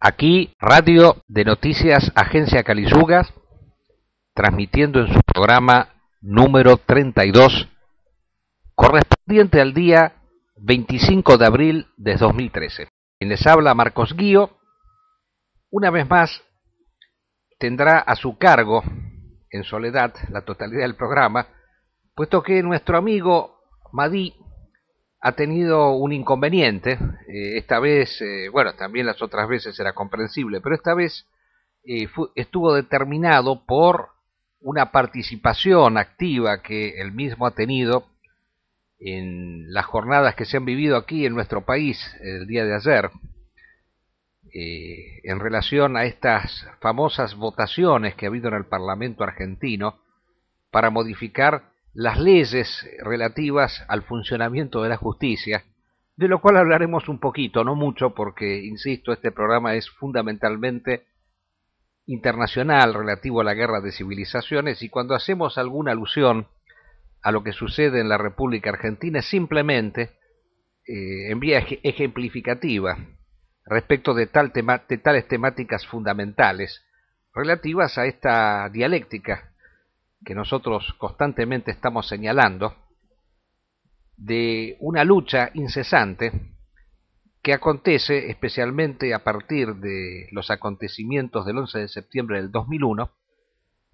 Aquí, Radio de Noticias Agencia Calizugas, transmitiendo en su programa número 32, correspondiente al día 25 de abril de 2013. Quien les habla, Marcos Guío, una vez más tendrá a su cargo, en soledad, la totalidad del programa, puesto que nuestro amigo Madí ha tenido un inconveniente. Esta vez, bueno, también las otras veces era comprensible, pero esta vez estuvo determinado por una participación activa que él mismo ha tenido en las jornadas que se han vivido aquí en nuestro país el día de ayer, en relación a estas famosas votaciones que ha habido en el Parlamento argentino para modificar las leyes relativas al funcionamiento de la justicia, de lo cual hablaremos un poquito, no mucho, porque, insisto, este programa es fundamentalmente internacional, relativo a la guerra de civilizaciones, y cuando hacemos alguna alusión a lo que sucede en la República Argentina es simplemente en vía ejemplificativa respecto de tales temáticas fundamentales relativas a esta dialéctica que nosotros constantemente estamos señalando, de una lucha incesante que acontece especialmente a partir de los acontecimientos del 11 de septiembre del 2001,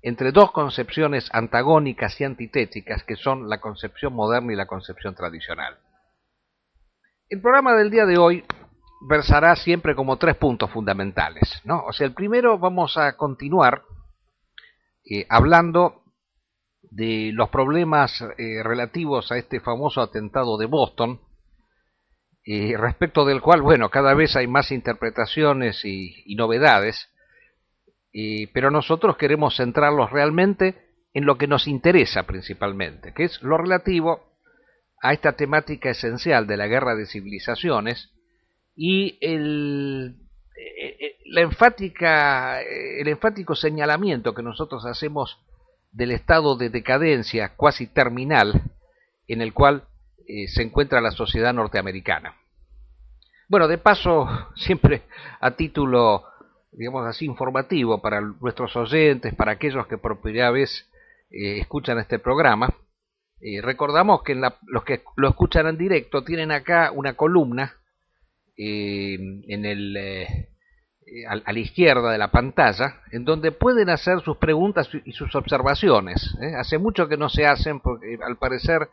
entre dos concepciones antagónicas y antitéticas que son la concepción moderna y la concepción tradicional. El programa del día de hoy versará siempre como tres puntos fundamentales, ¿no? O sea, el primero, vamos a continuar hablando de los problemas relativos a este famoso atentado de Boston, respecto del cual, bueno, cada vez hay más interpretaciones y novedades, pero nosotros queremos centrarlos realmente en lo que nos interesa principalmente, que es lo relativo a esta temática esencial de la guerra de civilizaciones y el enfático señalamiento que nosotros hacemos del estado de decadencia cuasi terminal en el cual se encuentra la sociedad norteamericana. Bueno, de paso, siempre a título, digamos así, informativo para nuestros oyentes, para aquellos que por primera vez escuchan este programa, recordamos que los que lo escuchan en directo tienen acá una columna a la izquierda de la pantalla, en donde pueden hacer sus preguntas y sus observaciones. Hace mucho que no se hacen porque al parecer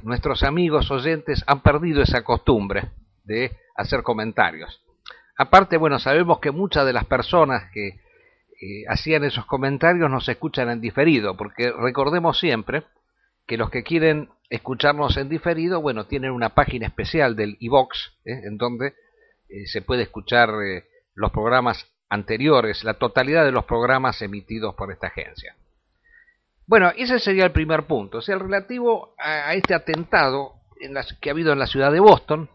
nuestros amigos oyentes han perdido esa costumbre de hacer comentarios. Aparte, bueno, sabemos que muchas de las personas que hacían esos comentarios nos escuchan en diferido, porque recordemos siempre que los que quieren escucharnos en diferido, bueno, tienen una página especial del iVoox, en donde se puede escuchar los programas anteriores, la totalidad de los programas emitidos por esta agencia. Bueno, ese sería el primer punto, o sea, el relativo a este atentado que ha habido en la ciudad de Boston,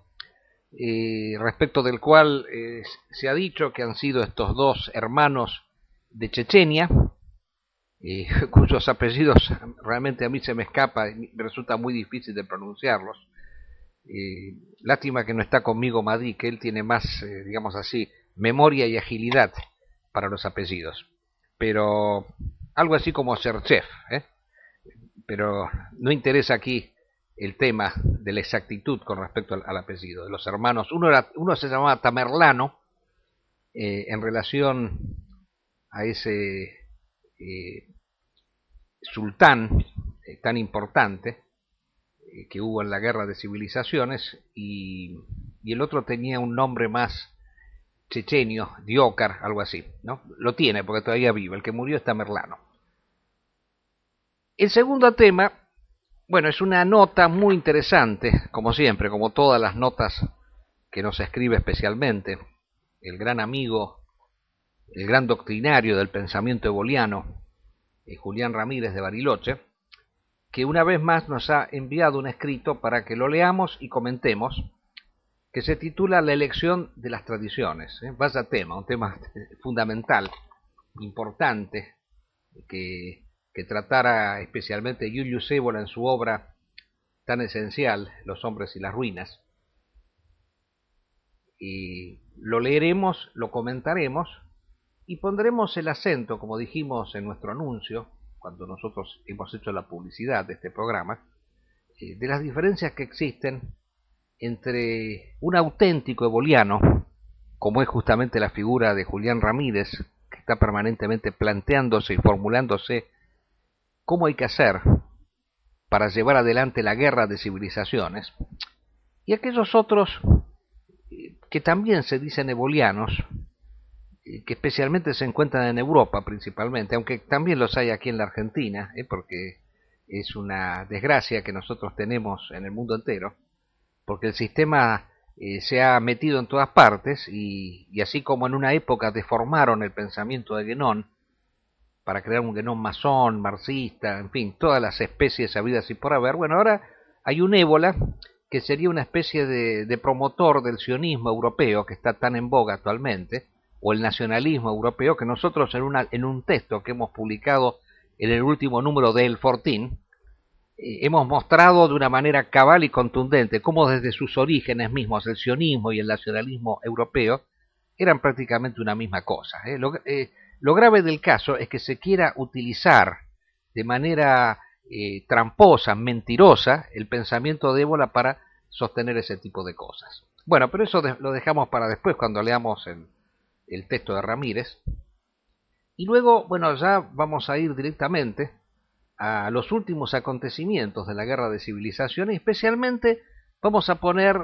respecto del cual se ha dicho que han sido estos dos hermanos de Chechenia, cuyos apellidos realmente a mí se me escapa y me resulta muy difícil de pronunciarlos. Lástima que no está conmigo Madí, que él tiene más, digamos así, memoria y agilidad para los apellidos. Pero algo así como Serchev, pero no interesa aquí el tema de la exactitud con respecto al apellido de los hermanos. Uno se llamaba Tamerlano, en relación a ese sultán tan importante que hubo en la guerra de civilizaciones, y el otro tenía un nombre más chechenio, Diócar, algo así, ¿no? Lo tiene porque todavía vive, el que murió es Tamerlano. El segundo tema, bueno, es una nota muy interesante, como siempre, como todas las notas que nos escribe especialmente el gran amigo, el gran doctrinario del pensamiento eboliano, Julián Ramírez de Bariloche, que una vez más nos ha enviado un escrito para que lo leamos y comentemos, que se titula La elección de las tradiciones. Vaya tema, un tema fundamental, importante, que tratara especialmente Julius Evola en su obra tan esencial, Los hombres y las ruinas. lo leeremos, lo comentaremos y pondremos el acento, como dijimos en nuestro anuncio, cuando nosotros hemos hecho la publicidad de este programa, de las diferencias que existen entre un auténtico eboliano, como es justamente la figura de Julián Ramírez, que está permanentemente planteándose y formulándose cómo hay que hacer para llevar adelante la guerra de civilizaciones, y aquellos otros que también se dicen ebolianos, que especialmente se encuentran en Europa principalmente, aunque también los hay aquí en la Argentina, porque es una desgracia que nosotros tenemos en el mundo entero, porque el sistema se ha metido en todas partes y así como en una época deformaron el pensamiento de Guénon para crear un Guénon masón, marxista, en fin, todas las especies habidas y por haber, bueno, ahora hay un ébola que sería una especie de promotor del sionismo europeo que está tan en boga actualmente, o el nacionalismo europeo, que nosotros en un texto que hemos publicado en el último número de El Fortín, hemos mostrado de una manera cabal y contundente cómo desde sus orígenes mismos el sionismo y el nacionalismo europeo eran prácticamente una misma cosa. Lo grave del caso es que se quiera utilizar de manera tramposa, mentirosa, el pensamiento de ébola para sostener ese tipo de cosas. Bueno, pero eso lo dejamos para después cuando leamos el texto de Ramírez. Y luego, bueno, ya vamos a ir directamente a los últimos acontecimientos de la Guerra de Civilización y especialmente vamos a poner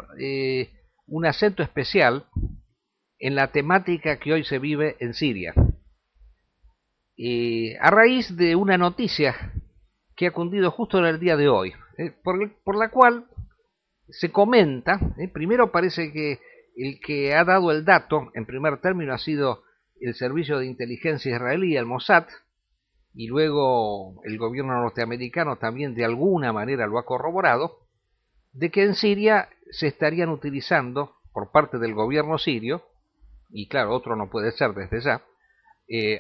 un acento especial en la temática que hoy se vive en Siria. A raíz de una noticia que ha cundido justo en el día de hoy, por la cual se comenta, primero parece que el que ha dado el dato en primer término ha sido el servicio de inteligencia israelí, el Mossad, y luego el gobierno norteamericano también de alguna manera lo ha corroborado, de que en Siria se estarían utilizando por parte del gobierno sirio, y claro, otro no puede ser desde ya,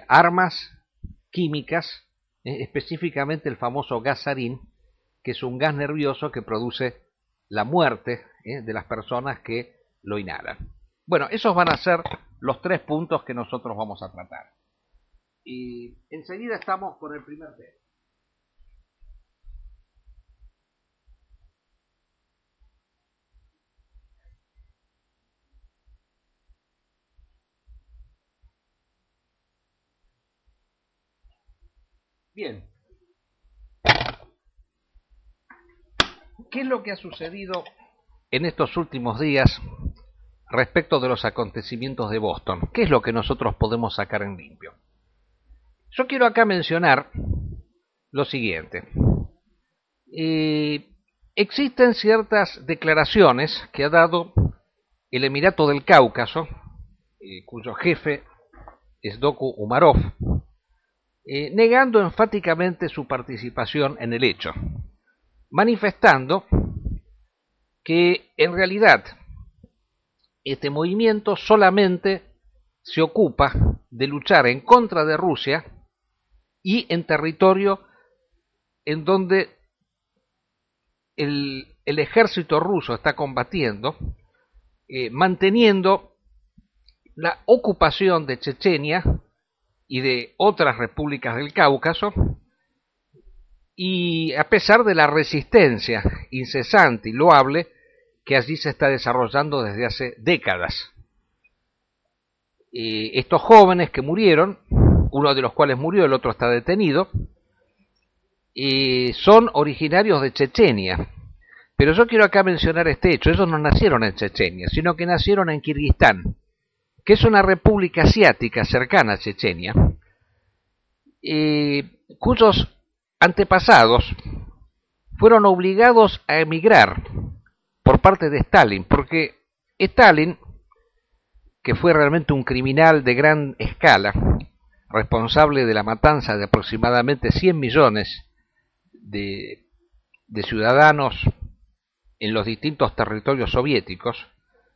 armas químicas, específicamente el famoso gas sarín, que es un gas nervioso que produce la muerte de las personas que lo inhalan. Bueno, esos van a ser los 3 puntos que nosotros vamos a tratar. Y enseguida estamos con el primer tema. Bien. ¿Qué es lo que ha sucedido en estos últimos días respecto de los acontecimientos de Boston? ¿Qué es lo que nosotros podemos sacar en limpio? Yo quiero acá mencionar lo siguiente. Existen ciertas declaraciones que ha dado el Emirato del Cáucaso, cuyo jefe es Doku Umarov, negando enfáticamente su participación en el hecho, manifestando que en realidad este movimiento solamente se ocupa de luchar en contra de Rusia y en territorio en donde el ejército ruso está combatiendo, manteniendo la ocupación de Chechenia y de otras repúblicas del Cáucaso, y a pesar de la resistencia incesante y loable que allí se está desarrollando desde hace décadas. Estos jóvenes que murieron, uno de los cuales murió, el otro está detenido, son originarios de Chechenia. Pero yo quiero acá mencionar este hecho: ellos no nacieron en Chechenia, sino que nacieron en Kirguistán, que es una república asiática cercana a Chechenia, cuyos antepasados fueron obligados a emigrar por parte de Stalin, porque Stalin, que fue realmente un criminal de gran escala, responsable de la matanza de aproximadamente 100 millones de ciudadanos en los distintos territorios soviéticos,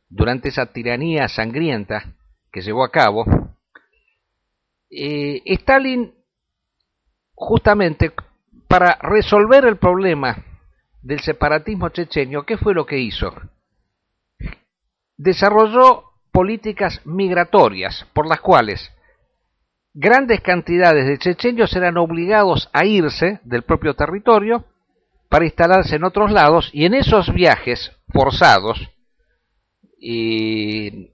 durante esa tiranía sangrienta que llevó a cabo, Stalin, justamente para resolver el problema del separatismo chechenio, ¿qué fue lo que hizo? Desarrolló políticas migratorias por las cuales grandes cantidades de checheños eran obligados a irse del propio territorio para instalarse en otros lados, y en esos viajes forzados,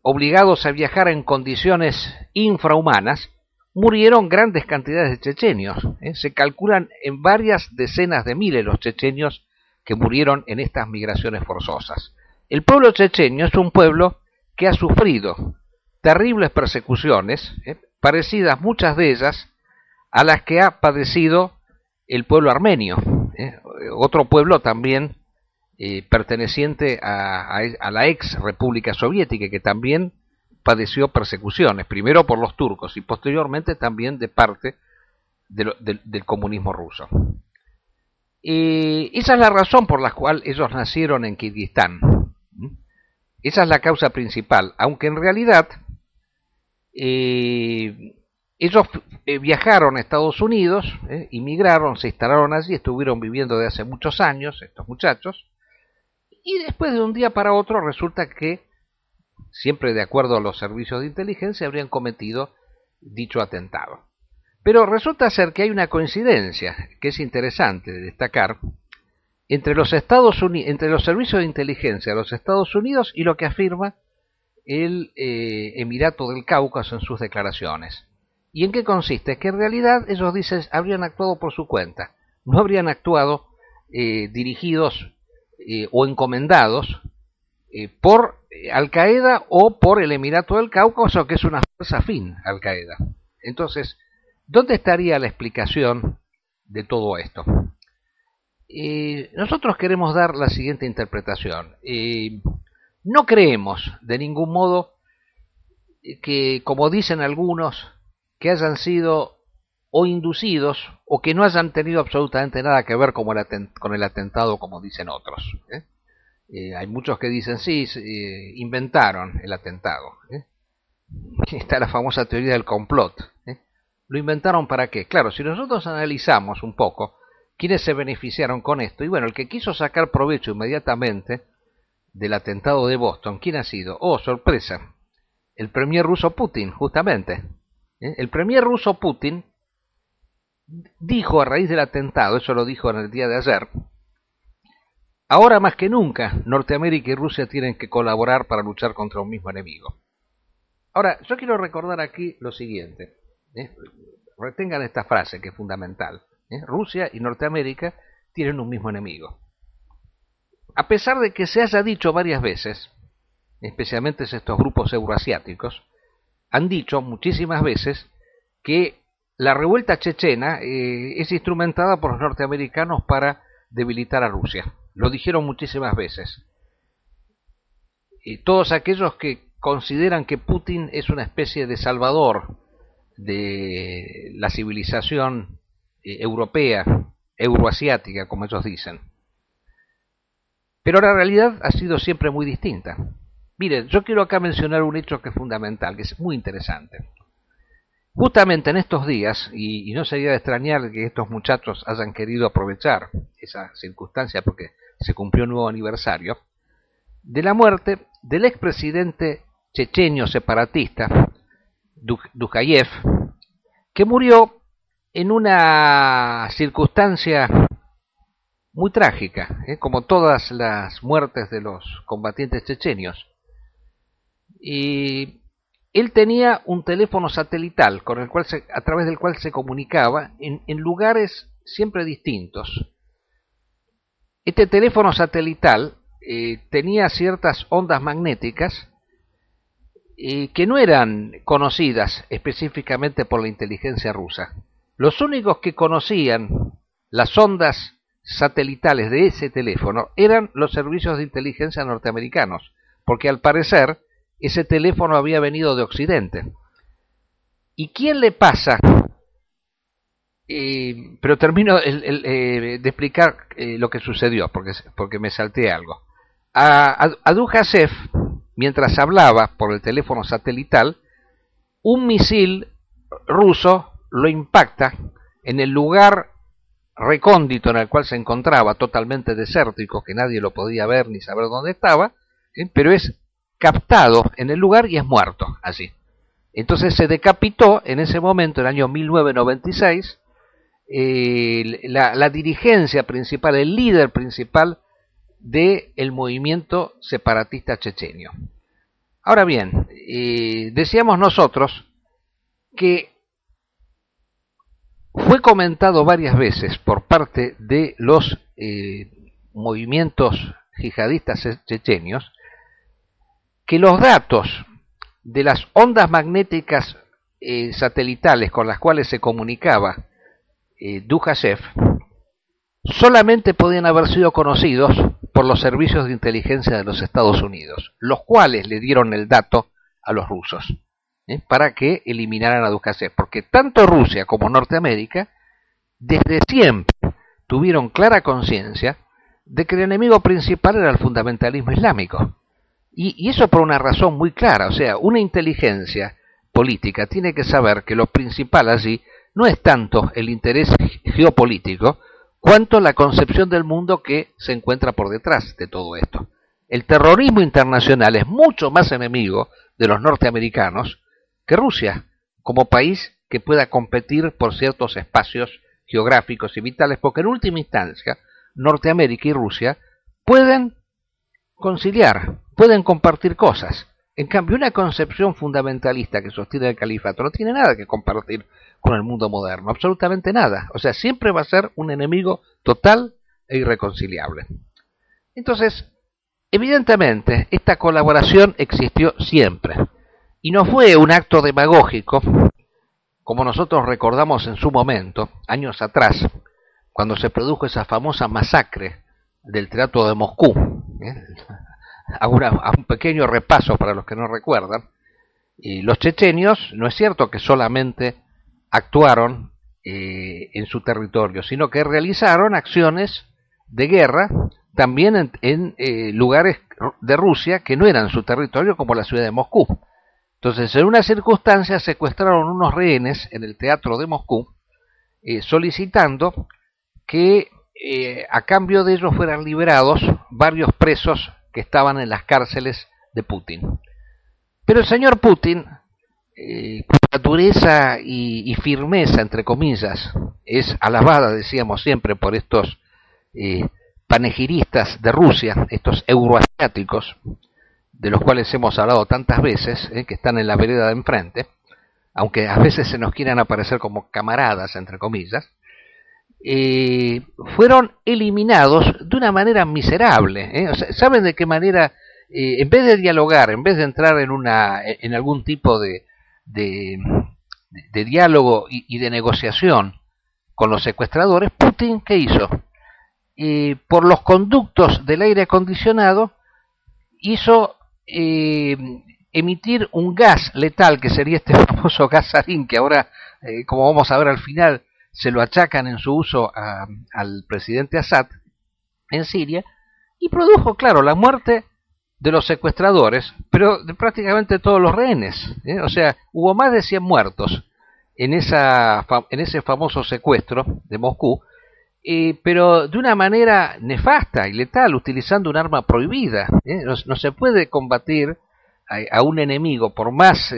obligados a viajar en condiciones infrahumanas, murieron grandes cantidades de checheños. Se calculan en varias decenas de miles los checheños que murieron en estas migraciones forzosas. El pueblo checheño es un pueblo que ha sufrido terribles persecuciones, parecidas muchas de ellas a las que ha padecido el pueblo armenio, otro pueblo también perteneciente a la ex República Soviética, que también padeció persecuciones, primero por los turcos y posteriormente también de parte del comunismo ruso. Esa es la razón por la cual ellos nacieron en Kirguistán. Esa es la causa principal, aunque en realidad ellos viajaron a Estados Unidos, inmigraron, se instalaron allí, estuvieron viviendo desde hace muchos años, estos muchachos, y después de un día para otro resulta que, siempre de acuerdo a los servicios de inteligencia, habrían cometido dicho atentado. Pero resulta ser que hay una coincidencia que es interesante de destacar entre los servicios de inteligencia de los Estados Unidos y lo que afirma el Emirato del Cáucaso en sus declaraciones. ¿Y en qué consiste? Que en realidad ellos dicen habrían actuado por su cuenta, no habrían actuado dirigidos o encomendados por Al-Qaeda o por el Emirato del Cáucaso, que es una fuerza afín a Al-Qaeda. Entonces, ¿dónde estaría la explicación de todo esto? Nosotros queremos dar la siguiente interpretación. No creemos de ningún modo que, como dicen algunos, que hayan sido o inducidos o que no hayan tenido absolutamente nada que ver con el atentado, como dicen otros. Hay muchos que dicen, sí, inventaron el atentado. Está la famosa teoría del complot. ¿Lo inventaron para qué? Claro, si nosotros analizamos un poco quiénes se beneficiaron con esto, y bueno, el que quiso sacar provecho inmediatamente del atentado de Boston, ¿quién ha sido? Oh, sorpresa, el premier ruso Putin, justamente. El premier ruso Putin dijo a raíz del atentado, eso lo dijo en el día de ayer, ahora más que nunca Norteamérica y Rusia tienen que colaborar para luchar contra un mismo enemigo. Ahora, yo quiero recordar aquí lo siguiente, retengan esta frase que es fundamental. Rusia y Norteamérica tienen un mismo enemigo. A pesar de que se haya dicho varias veces, especialmente estos grupos euroasiáticos, han dicho muchísimas veces que la revuelta chechena es instrumentada por los norteamericanos para debilitar a Rusia. Lo dijeron muchísimas veces. Todos aquellos que consideran que Putin es una especie de salvador de la civilización europea, euroasiática, como ellos dicen. Pero la realidad ha sido siempre muy distinta. Miren, yo quiero acá mencionar un hecho que es fundamental, que es muy interesante. Justamente en estos días, y no sería de extrañar que estos muchachos hayan querido aprovechar esa circunstancia porque se cumplió un nuevo aniversario, de la muerte del expresidente checheño separatista, Dujayev, que murió en una circunstancia muy trágica, como todas las muertes de los combatientes checheños. Y él tenía un teléfono satelital con el cual a través del cual se comunicaba en lugares siempre distintos. Este teléfono satelital tenía ciertas ondas magnéticas que no eran conocidas específicamente por la inteligencia rusa. Los únicos que conocían las ondas satelitales de ese teléfono eran los servicios de inteligencia norteamericanos, porque al parecer ese teléfono había venido de Occidente. ¿Y quién le pasa? Pero termino de explicar lo que sucedió, porque me salté algo. A Dujayev, mientras hablaba por el teléfono satelital, un misil ruso lo impacta en el lugar recóndito en el cual se encontraba, totalmente desértico, que nadie lo podía ver ni saber dónde estaba, pero es captado en el lugar y es muerto allí. Entonces se decapitó en ese momento, en el año 1996, la dirigencia principal, el líder principal del movimiento separatista chechenio. Ahora bien, decíamos nosotros que fue comentado varias veces por parte de los movimientos yihadistas chechenios que los datos de las ondas magnéticas satelitales con las cuales se comunicaba Dujashev solamente podían haber sido conocidos por los servicios de inteligencia de los Estados Unidos, los cuales le dieron el dato a los rusos para que eliminaran a Dujashev, porque tanto Rusia como Norteamérica desde siempre tuvieron clara conciencia de que el enemigo principal era el fundamentalismo islámico. Y eso por una razón muy clara, o sea, una inteligencia política tiene que saber que lo principal allí no es tanto el interés geopolítico, cuanto la concepción del mundo que se encuentra por detrás de todo esto. El terrorismo internacional es mucho más enemigo de los norteamericanos que Rusia, como país que pueda competir por ciertos espacios geográficos y vitales, porque en última instancia Norteamérica y Rusia pueden conciliar, pueden compartir cosas. En cambio, una concepción fundamentalista que sostiene el califato no tiene nada que compartir con el mundo moderno, absolutamente nada. O sea, siempre va a ser un enemigo total e irreconciliable. Entonces, evidentemente, esta colaboración existió siempre. Y no fue un acto demagógico, como nosotros recordamos en su momento, años atrás, cuando se produjo esa famosa masacre del Teatro de Moscú. Hago un pequeño repaso para los que no recuerdan. Y los chechenios, no es cierto que solamente actuaron en su territorio, sino que realizaron acciones de guerra también en lugares de Rusia que no eran su territorio, como la ciudad de Moscú. Entonces, en una circunstancia secuestraron unos rehenes en el Teatro de Moscú, solicitando que a cambio de ellos fueran liberados varios presos que estaban en las cárceles de Putin. Pero el señor Putin, cuya dureza y firmeza, entre comillas, es alabada, decíamos siempre, por estos panegiristas de Rusia, estos euroasiáticos, de los cuales hemos hablado tantas veces, que están en la vereda de enfrente, aunque a veces se nos quieran aparecer como camaradas, entre comillas, fueron eliminados de una manera miserable. O sea, ¿saben de qué manera? En vez de dialogar, en vez de entrar en algún tipo de diálogo y de negociación con los secuestradores, Putin, ¿qué hizo? Por los conductos del aire acondicionado, hizo emitir un gas letal, que sería este famoso gas sarín, que ahora, como vamos a ver al final, se lo achacan en su uso al presidente Assad en Siria, y produjo, claro, la muerte de los secuestradores, pero de prácticamente todos los rehenes. O sea, hubo más de 100 muertos en ese famoso secuestro de Moscú, pero de una manera nefasta y letal, utilizando un arma prohibida. No se puede combatir a un enemigo, por más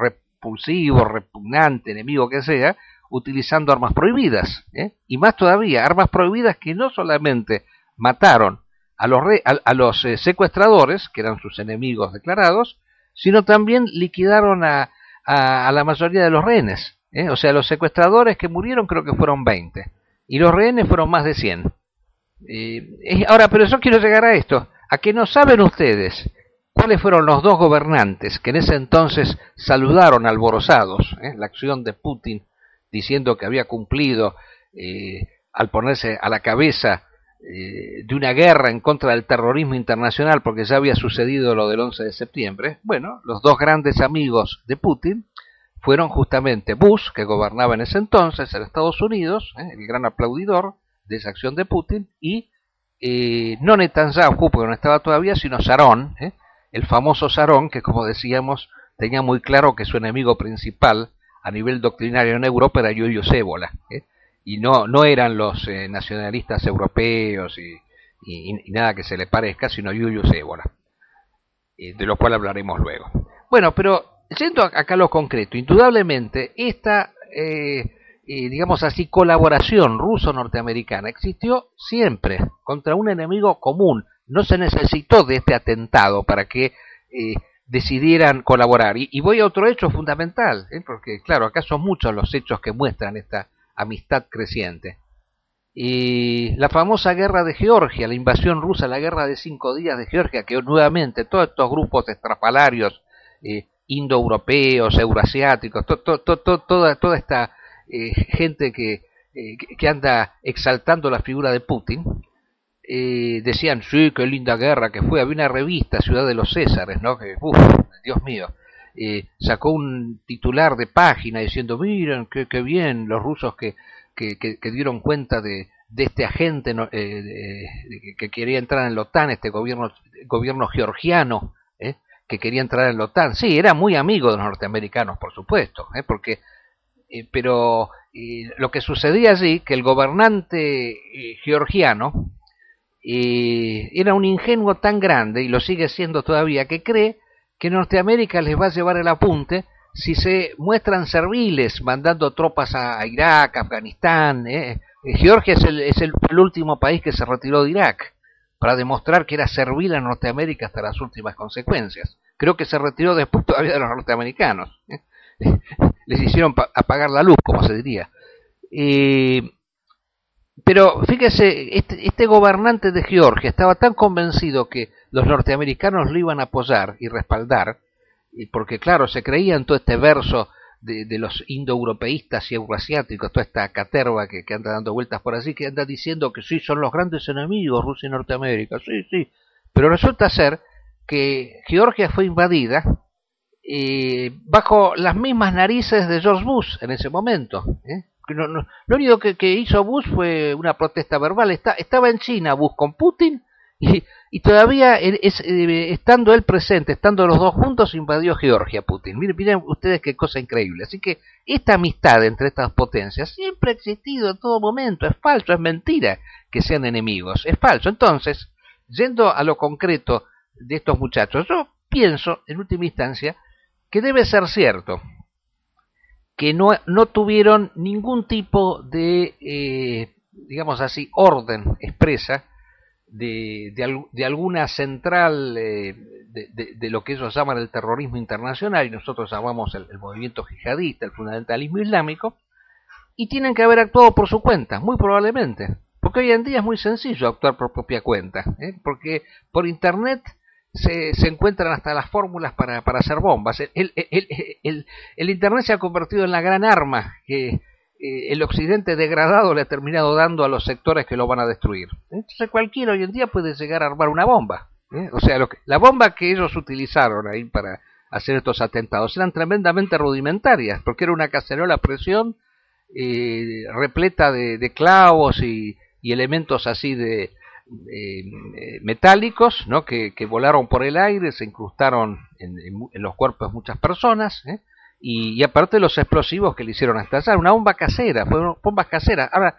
repulsivo, repugnante enemigo que sea, utilizando armas prohibidas, y más todavía, armas prohibidas que no solamente mataron a los secuestradores, que eran sus enemigos declarados, sino también liquidaron a la mayoría de los rehenes. O sea, los secuestradores que murieron creo que fueron 20, y los rehenes fueron más de 100. Ahora, pero yo quiero llegar a esto, a que no saben ustedes cuáles fueron los dos gobernantes que en ese entonces saludaron alborozados la acción de Putin, diciendo que había cumplido al ponerse a la cabeza de una guerra en contra del terrorismo internacional, porque ya había sucedido lo del 11 de septiembre. Bueno, los dos grandes amigos de Putin fueron justamente Bush, que gobernaba en ese entonces en Estados Unidos, el gran aplaudidor de esa acción de Putin, y no Netanyahu, porque no estaba todavía, sino Sharon, el famoso Sharon, que, como decíamos, tenía muy claro que su enemigo principal a nivel doctrinario en Europa era Julius Evola, y no eran los nacionalistas europeos y nada que se le parezca, sino Julius Evola. de lo cual hablaremos luego. Bueno, pero yendo acá a lo concreto, indudablemente esta, digamos así, colaboración ruso-norteamericana existió siempre contra un enemigo común. No se necesitó de este atentado para que decidieran colaborar. Y voy a otro hecho fundamental, porque claro, acá son muchos los hechos que muestran esta amistad creciente. Y la famosa guerra de Georgia, la invasión rusa, la guerra de 5 días de Georgia, que nuevamente todos estos grupos estrafalarios, indoeuropeos, euroasiáticos, toda esta gente que anda exaltando la figura de Putin, decían, sí, qué linda guerra que fue. Había una revista, Ciudad de los Césares, ¿no? Que, Dios mío, sacó un titular de página diciendo, miren, qué bien, los rusos que dieron cuenta de este agente que quería entrar en la OTAN, este gobierno georgiano, que quería entrar en la OTAN. Sí, era muy amigo de los norteamericanos, por supuesto, pero lo que sucedía allí, que el gobernante georgiano era un ingenuo tan grande, y lo sigue siendo todavía, que cree que Norteamérica les va a llevar el apunte si se muestran serviles mandando tropas a Irak, Afganistán. Georgia es el último país que se retiró de Irak para demostrar que era servil a Norteamérica hasta las últimas consecuencias. Creo que se retiró después todavía de los norteamericanos. Les hicieron apagar la luz, como se diría. Pero fíjese, este gobernante de Georgia estaba tan convencido que los norteamericanos lo iban a apoyar y respaldar, porque claro, se creía en todo este verso de los indoeuropeístas y euroasiáticos, toda esta caterva que anda dando vueltas por así, que anda diciendo que sí, son los grandes enemigos, Rusia y Norteamérica, sí, pero resulta ser que Georgia fue invadida bajo las mismas narices de George Bush en ese momento. Lo único que hizo Bush fue una protesta verbal. Estaba en China Bush con Putin y todavía estando él presente, estando los dos juntos, invadió Georgia Putin. Miren ustedes qué cosa increíble. Así que esta amistad entre estas potencias siempre ha existido en todo momento. Es falso, es mentira que sean enemigos. Es falso. Entonces, yendo a lo concreto de estos muchachos, yo pienso, en última instancia, que debe ser cierto que no tuvieron ningún tipo de, digamos así, orden expresa de alguna central de lo que ellos llaman el terrorismo internacional, y nosotros llamamos el movimiento yihadista, el fundamentalismo islámico, y tienen que haber actuado por su cuenta, muy probablemente, porque hoy en día es muy sencillo actuar por propia cuenta, porque por internet se encuentran hasta las fórmulas para hacer bombas. El internet se ha convertido en la gran arma que el occidente degradado le ha terminado dando a los sectores que lo van a destruir. Entonces cualquiera hoy en día puede llegar a armar una bomba. O sea, la bomba que ellos utilizaron ahí para hacer estos atentados eran tremendamente rudimentarias, porque era una cacerola a presión repleta de clavos y elementos así de metálicos, ¿no? que volaron por el aire, se incrustaron en los cuerpos de muchas personas, y aparte los explosivos que le hicieron estallar, una bomba casera, fueron bombas caseras. Ahora,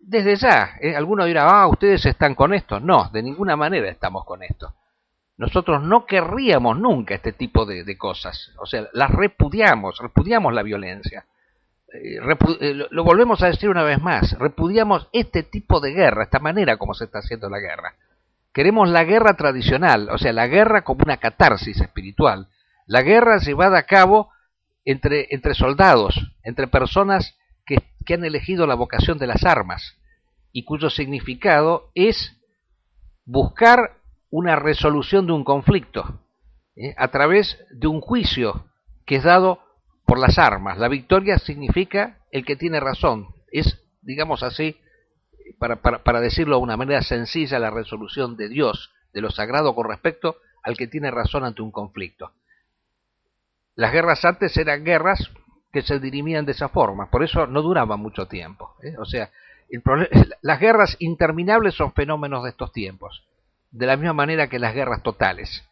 desde ya, alguno dirá, ustedes están con esto. No, de ninguna manera estamos con esto. Nosotros no querríamos nunca este tipo de cosas, o sea, las repudiamos la violencia. Lo volvemos a decir una vez más, repudiamos este tipo de guerra, esta manera como se está haciendo la guerra. Queremos la guerra tradicional, o sea, la guerra como una catarsis espiritual, la guerra llevada a cabo entre soldados, entre personas que han elegido la vocación de las armas y cuyo significado es buscar una resolución de un conflicto a través de un juicio que es dado por las armas. La victoria significa el que tiene razón. Es, digamos así, para decirlo de una manera sencilla, la resolución de Dios, de lo sagrado con respecto al que tiene razón ante un conflicto. Las guerras antes eran guerras que se dirimían de esa forma, por eso no duraban mucho tiempo. O sea, las guerras interminables son fenómenos de estos tiempos, de la misma manera que las guerras totales.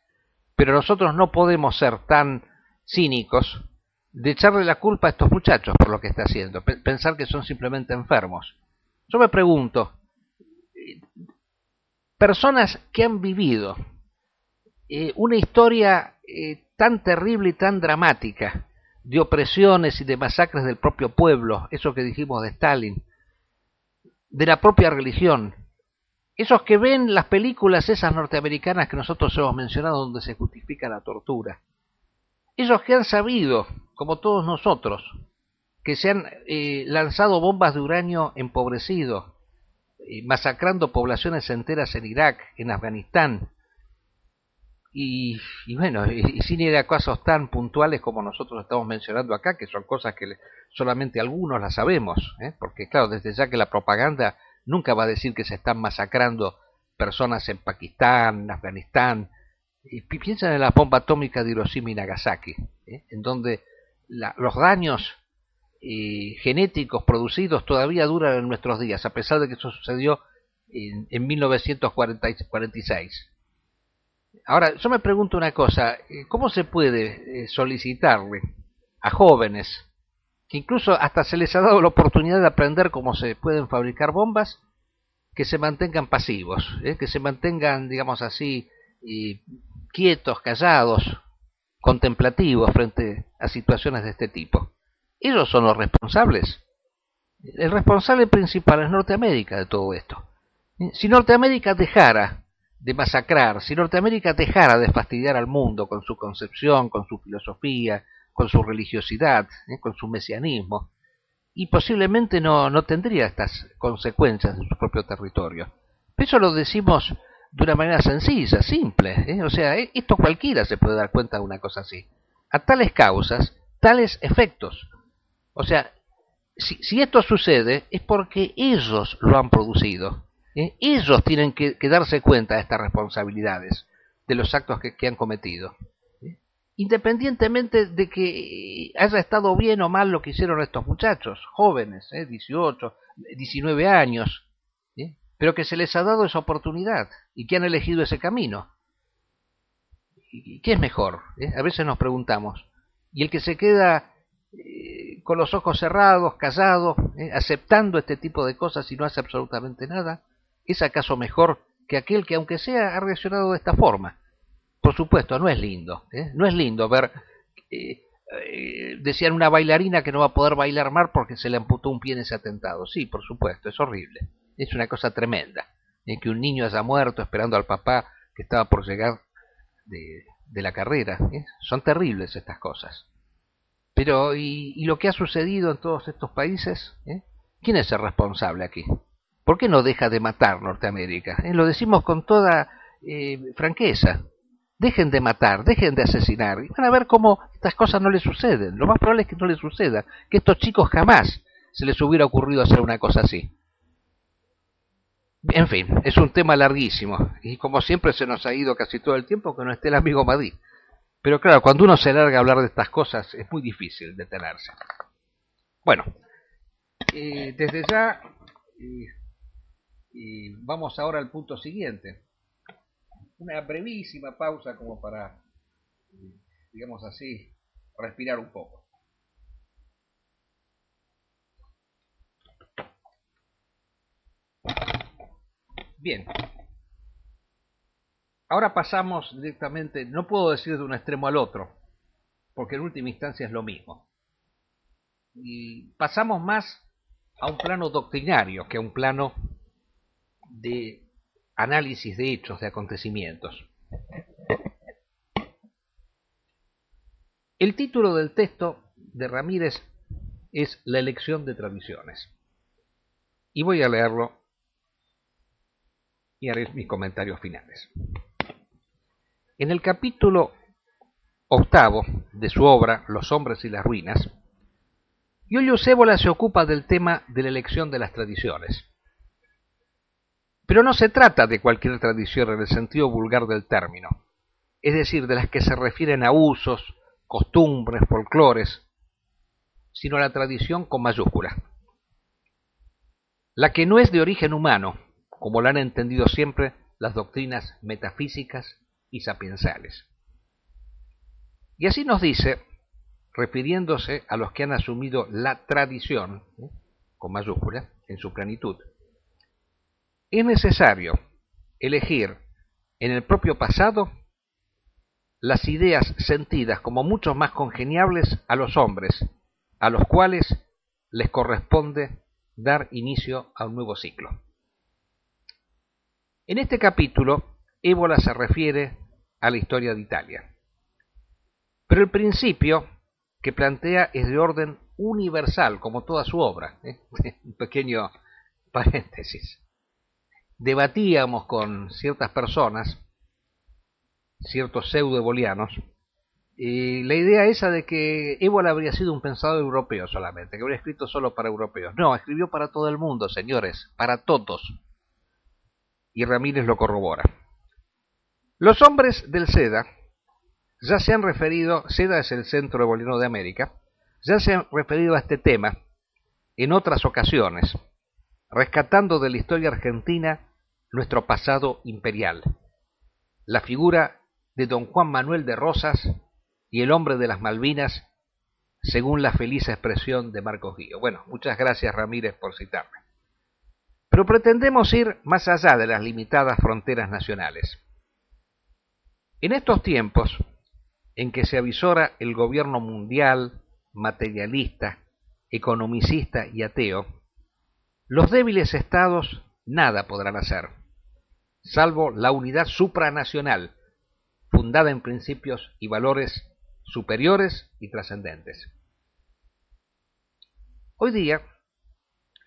Pero nosotros no podemos ser tan cínicos de echarle la culpa a estos muchachos por lo que está haciendo, pensar que son simplemente enfermos. Yo me pregunto, personas que han vivido una historia tan terrible y tan dramática, de opresiones y de masacres del propio pueblo, eso que dijimos de Stalin, de la propia religión, esos que ven las películas esas norteamericanas que nosotros hemos mencionado donde se justifica la tortura, esos que han sabido, como todos nosotros, que se han lanzado bombas de uranio empobrecido, masacrando poblaciones enteras en Irak, en Afganistán, y bueno, y sin ir a casos tan puntuales como nosotros estamos mencionando acá, que son cosas que solamente algunos las sabemos, porque claro, desde ya que la propaganda nunca va a decir que se están masacrando personas en Pakistán, en Afganistán, y piensan en la bomba atómica de Hiroshima y Nagasaki, en donde los daños genéticos producidos todavía duran en nuestros días, a pesar de que eso sucedió en 1946. Ahora, yo me pregunto una cosa, ¿cómo se puede solicitarle a jóvenes, que incluso hasta se les ha dado la oportunidad de aprender cómo se pueden fabricar bombas, que se mantengan pasivos, que se mantengan, digamos así, quietos, callados, contemplativos frente a situaciones de este tipo? Ellos son los responsables. El responsable principal es Norteamérica de todo esto. Si Norteamérica dejara de masacrar, si Norteamérica dejara de fastidiar al mundo con su concepción, con su filosofía, con su religiosidad, con su mesianismo, y posiblemente no tendría estas consecuencias en su propio territorio. Eso lo decimos de una manera sencilla, simple, o sea, esto cualquiera se puede dar cuenta de una cosa así. A tales causas, tales efectos. O sea, si esto sucede es porque ellos lo han producido. Ellos tienen que darse cuenta de estas responsabilidades, de los actos que han cometido. Independientemente de que haya estado bien o mal lo que hicieron estos muchachos, jóvenes, 18, 19 años, pero que se les ha dado esa oportunidad y que han elegido ese camino. ¿Y qué es mejor? A veces nos preguntamos. Y el que se queda con los ojos cerrados, callado, aceptando este tipo de cosas y no hace absolutamente nada, ¿es acaso mejor que aquel que, aunque sea, ha reaccionado de esta forma? Por supuesto, no es lindo, no es lindo ver, decían una bailarina que no va a poder bailar más porque se le amputó un pie en ese atentado. Sí, por supuesto, es horrible, es una cosa tremenda, que un niño haya muerto esperando al papá que estaba por llegar de la carrera, son terribles estas cosas. Pero, ¿y lo que ha sucedido en todos estos países? ¿Quién es el responsable aquí? ¿Por qué no deja de matar Norteamérica? Lo decimos con toda franqueza. Dejen de matar, dejen de asesinar, y van a ver cómo estas cosas no les suceden. Lo más probable es que no les suceda, que estos chicos jamás se les hubiera ocurrido hacer una cosa así. En fin, es un tema larguísimo, y como siempre se nos ha ido casi todo el tiempo que no esté el amigo Madí. Pero claro, cuando uno se larga a hablar de estas cosas es muy difícil detenerse. Bueno, desde ya vamos ahora al punto siguiente. Una brevísima pausa como para, digamos así, respirar un poco. Bien. Ahora pasamos directamente, no puedo decir de un extremo al otro, porque en última instancia es lo mismo. Y pasamos más a un plano doctrinario que a un plano de análisis de hechos, de acontecimientos. El título del texto de Ramírez es La elección de tradiciones. Y voy a leerlo y haré mis comentarios finales. En el capítulo 8 de su obra Los hombres y las ruinas, Giulio Cévola se ocupa del tema de la elección de las tradiciones. Pero no se trata de cualquier tradición en el sentido vulgar del término, es decir, de las que se refieren a usos, costumbres, folclores, sino a la tradición con mayúscula. La que no es de origen humano, como la han entendido siempre las doctrinas metafísicas y sapiensales. Y así nos dice, refiriéndose a los que han asumido la tradición, con mayúscula, en su plenitud, es necesario elegir en el propio pasado las ideas sentidas como mucho más congeniables a los hombres, a los cuales les corresponde dar inicio a un nuevo ciclo. En este capítulo, Evola se refiere a la historia de Italia. Pero el principio que plantea es de orden universal, como toda su obra. Un pequeño paréntesis. Debatíamos con ciertas personas, ciertos pseudo-ebolianos, y la idea esa de que Ébola habría sido un pensador europeo solamente, que habría escrito solo para europeos. No, escribió para todo el mundo, señores, para todos. Y Ramírez lo corrobora. Los hombres del SEDA ya se han referido, SEDA es el Centro Eboliano de América, ya se han referido a este tema en otras ocasiones, rescatando de la historia argentina nuestro pasado imperial, la figura de don Juan Manuel de Rosas y el hombre de las Malvinas, según la feliz expresión de Marcos Guío. Bueno, muchas gracias Ramírez por citarme. Pero pretendemos ir más allá de las limitadas fronteras nacionales. En estos tiempos en que se avisora el gobierno mundial, materialista, economicista y ateo, los débiles estados nada podrán hacer, salvo la unidad supranacional, fundada en principios y valores superiores y trascendentes. Hoy día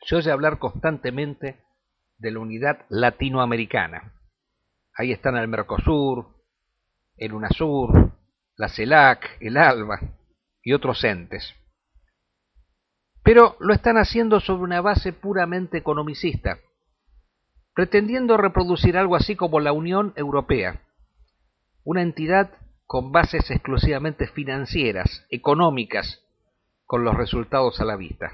se oye hablar constantemente de la unidad latinoamericana. Ahí están el Mercosur, el UNASUR, la CELAC, el ALBA y otros entes. Pero lo están haciendo sobre una base puramente economicista, pretendiendo reproducir algo así como la Unión Europea, una entidad con bases exclusivamente financieras, económicas, con los resultados a la vista.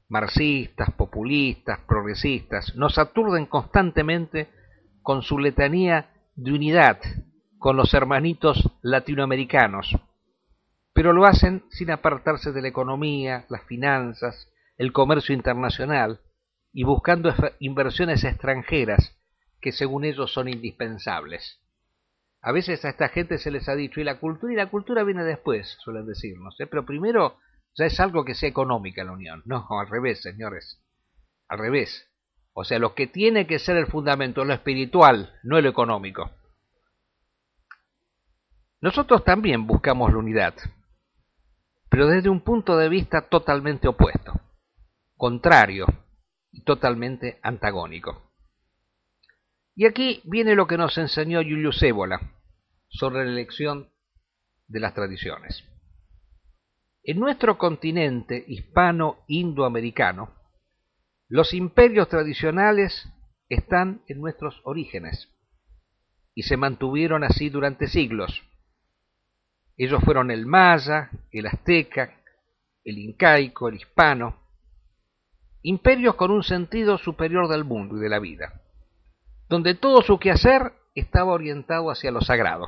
Marxistas, populistas, progresistas, nos aturden constantemente con su letanía de unidad con los hermanitos latinoamericanos, pero lo hacen sin apartarse de la economía, las finanzas, el comercio internacional y buscando inversiones extranjeras que según ellos son indispensables. A veces a esta gente se les ha dicho, y la cultura viene después, suelen decirnos, pero primero ya es algo que sea económica la unión. No, al revés, señores, al revés. O sea, lo que tiene que ser el fundamento es lo espiritual, no lo económico. Nosotros también buscamos la unidad, pero desde un punto de vista totalmente opuesto, contrario y totalmente antagónico. Y aquí viene lo que nos enseñó Julius Evola sobre la elección de las tradiciones. En nuestro continente hispano-indoamericano, los imperios tradicionales están en nuestros orígenes y se mantuvieron así durante siglos. Ellos fueron el maya, el azteca, el incaico, el hispano, imperios con un sentido superior del mundo y de la vida, donde todo su quehacer estaba orientado hacia lo sagrado.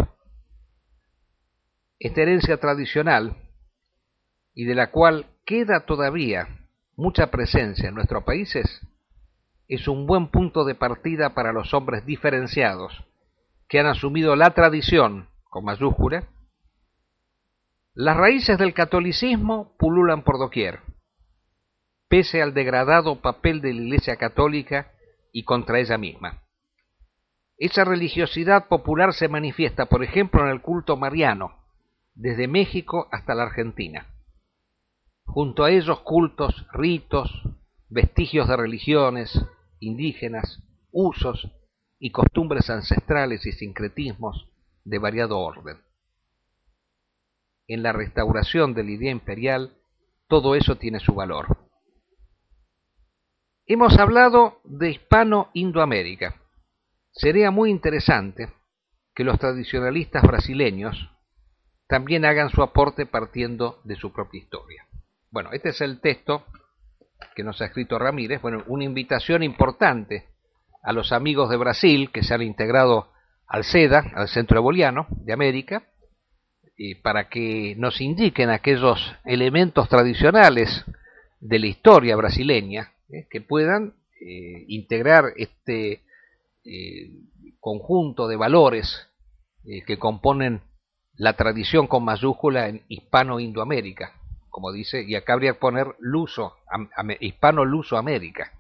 Esta herencia tradicional, y de la cual queda todavía mucha presencia en nuestros países, es un buen punto de partida para los hombres diferenciados que han asumido la tradición, con mayúscula. Las raíces del catolicismo pululan por doquier, pese al degradado papel de la Iglesia Católica y contra ella misma. Esa religiosidad popular se manifiesta, por ejemplo, en el culto mariano, desde México hasta la Argentina. Junto a ellos cultos, ritos, vestigios de religiones indígenas, usos y costumbres ancestrales y sincretismos de variado orden. En la restauración de la idea imperial, todo eso tiene su valor. Hemos hablado de Hispano-Indoamérica. Sería muy interesante que los tradicionalistas brasileños también hagan su aporte partiendo de su propia historia. Bueno, este es el texto que nos ha escrito Ramírez. Bueno, una invitación importante a los amigos de Brasil que se han integrado al SEDA, al Centro Eboliano de América, para que nos indiquen aquellos elementos tradicionales de la historia brasileña que puedan integrar este conjunto de valores que componen la tradición con mayúscula en Hispano-Indoamérica, como dice, y acá habría que poner Hispano-Luso-América,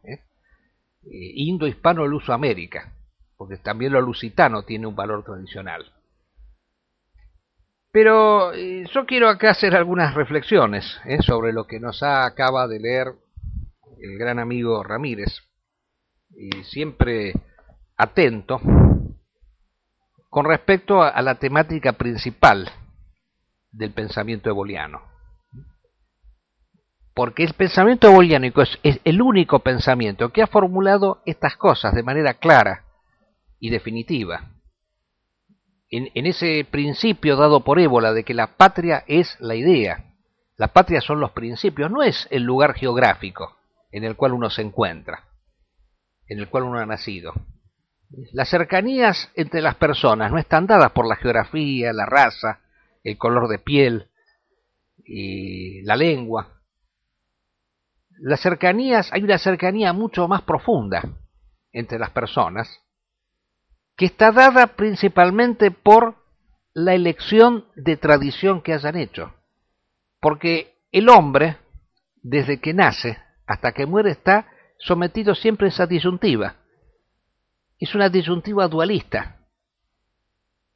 Indo-Hispano-Luso-América, porque también lo lusitano tiene un valor tradicional. Pero yo quiero acá hacer algunas reflexiones sobre lo que nos acaba de leer el gran amigo Ramírez, siempre atento con respecto a la temática principal del pensamiento eboliano. Porque el pensamiento eboliánico es el único pensamiento que ha formulado estas cosas de manera clara y definitiva. En ese principio dado por Ébola de que la patria es la idea, la patria son los principios, no es el lugar geográfico en el cual uno se encuentra, en el cual uno ha nacido. Las cercanías entre las personas no están dadas por la geografía, la raza, el color de piel, y la lengua. Las cercanías, hay una cercanía mucho más profunda entre las personas, que está dada principalmente por la elección de tradición que hayan hecho. Porque el hombre, desde que nace hasta que muere, está sometido siempre a esa disyuntiva. Es una disyuntiva dualista.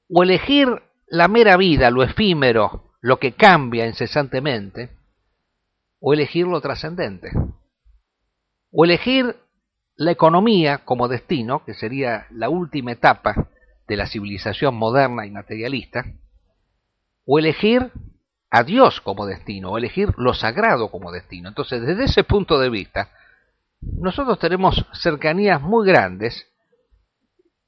O elegir la mera vida, lo efímero, lo que cambia incesantemente, o elegir lo trascendente. O elegir la economía como destino, que sería la última etapa de la civilización moderna y materialista, o elegir a Dios como destino, o elegir lo sagrado como destino. Entonces, desde ese punto de vista, nosotros tenemos cercanías muy grandes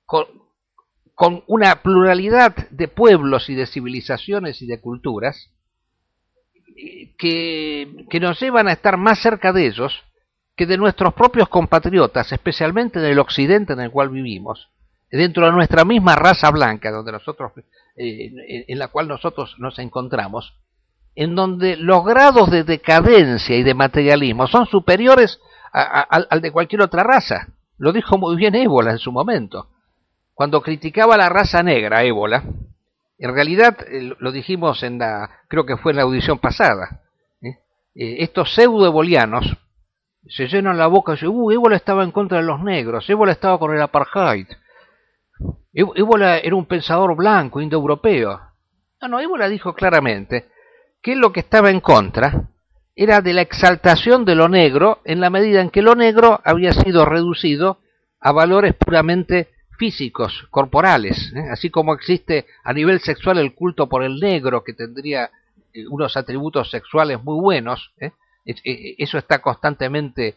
con una pluralidad de pueblos y de civilizaciones y de culturas que nos llevan a estar más cerca de ellos que de nuestros propios compatriotas, especialmente en el occidente en el cual vivimos, dentro de nuestra misma raza blanca, donde nosotros, en la cual nosotros nos encontramos, en donde los grados de decadencia y de materialismo son superiores al de cualquier otra raza. Lo dijo muy bien Ébola en su momento. Cuando criticaba a la raza negra, Ébola, en realidad, lo dijimos creo que fue en la audición pasada, estos pseudo-ebolianos se llenan la boca y dicen, Ébola estaba en contra de los negros, Ébola estaba con el apartheid, Ébola era un pensador blanco, indoeuropeo. No, Ébola dijo claramente que lo que estaba en contra era de la exaltación de lo negro en la medida en que lo negro había sido reducido a valores puramente físicos, corporales, así como existe a nivel sexual el culto por el negro, que tendría unos atributos sexuales muy buenos, eso está constantemente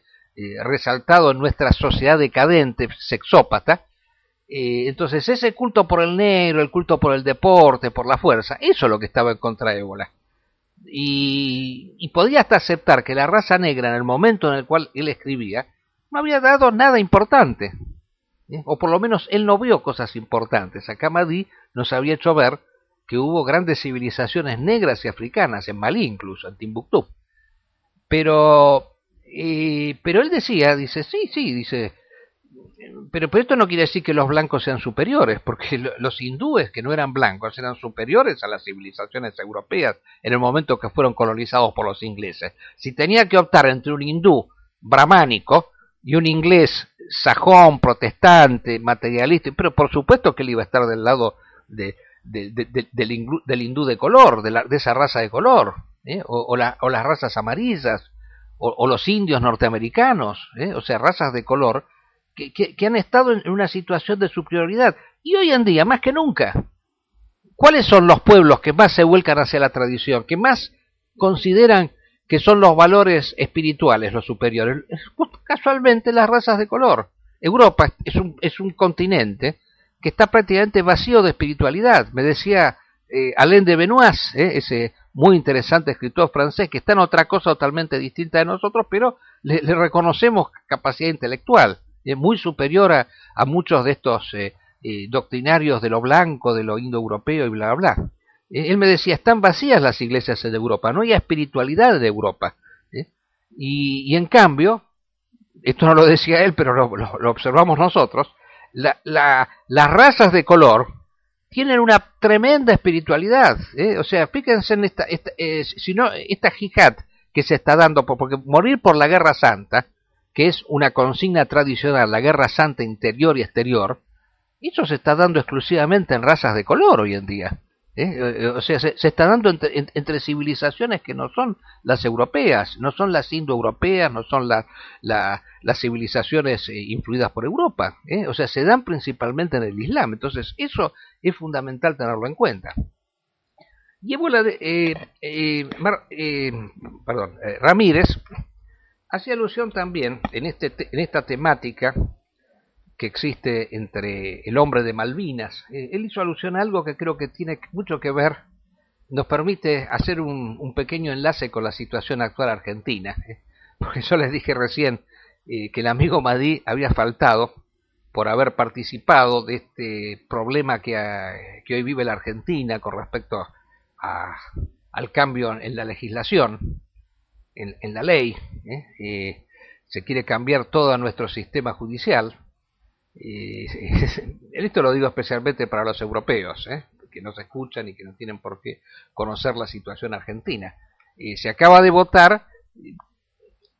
resaltado en nuestra sociedad decadente, sexópata. Entonces ese culto por el negro, el culto por el deporte, por la fuerza, eso es lo que estaba en contra de Ébola. Y podía hasta aceptar que la raza negra, en el momento en el cual él escribía, no había dado nada importante, o por lo menos él no vio cosas importantes. Acá Mahdi nos había hecho ver que hubo grandes civilizaciones negras y africanas, en Malí incluso, en Timbuktu. Pero él dice, pero esto no quiere decir que los blancos sean superiores, porque los hindúes que no eran blancos eran superiores a las civilizaciones europeas en el momento que fueron colonizados por los ingleses. Si tenía que optar entre un hindú brahmánico y un inglés sajón, protestante, materialista, pero por supuesto que él iba a estar del lado del hindú de color, de esa raza de color, o las razas amarillas, o los indios norteamericanos, o sea, razas de color que han estado en una situación de superioridad. Y hoy en día, más que nunca, ¿cuáles son los pueblos que más se vuelcan hacia la tradición, que más consideran que son los valores espirituales los superiores? Casualmente las razas de color. Europa es un continente que está prácticamente vacío de espiritualidad. Me decía Alain de Benoist, ese muy interesante escritor francés, que está en otra cosa totalmente distinta de nosotros, pero le reconocemos capacidad intelectual, muy superior a muchos de estos doctrinarios de lo blanco, de lo indoeuropeo y bla, bla, bla. Él me decía, están vacías las iglesias de Europa, no hay espiritualidad de Europa. Y en cambio, esto no lo decía él, pero lo observamos nosotros, las razas de color tienen una tremenda espiritualidad, ¿eh? O sea, fíjense en esta jihad que se está dando, porque morir por la guerra santa, que es una consigna tradicional, la guerra santa interior y exterior, eso se está dando exclusivamente en razas de color hoy en día. O sea, se está dando entre civilizaciones que no son las europeas, no son las indoeuropeas, no son las civilizaciones influidas por Europa. O sea, se dan principalmente en el Islam. Entonces, eso es fundamental tenerlo en cuenta. Y Ramírez hacía alusión también en esta temática que existe entre el hombre de Malvinas. Él hizo alusión a algo que creo que tiene mucho que ver, nos permite hacer un pequeño enlace con la situación actual argentina. Porque yo les dije recién que el amigo Madí había faltado por haber participado de este problema que hoy vive la Argentina con respecto al cambio en la legislación, en la ley. Se quiere cambiar todo nuestro sistema judicial. Esto lo digo especialmente para los europeos, que no se escuchan y que no tienen por qué conocer la situación argentina. Se acaba de votar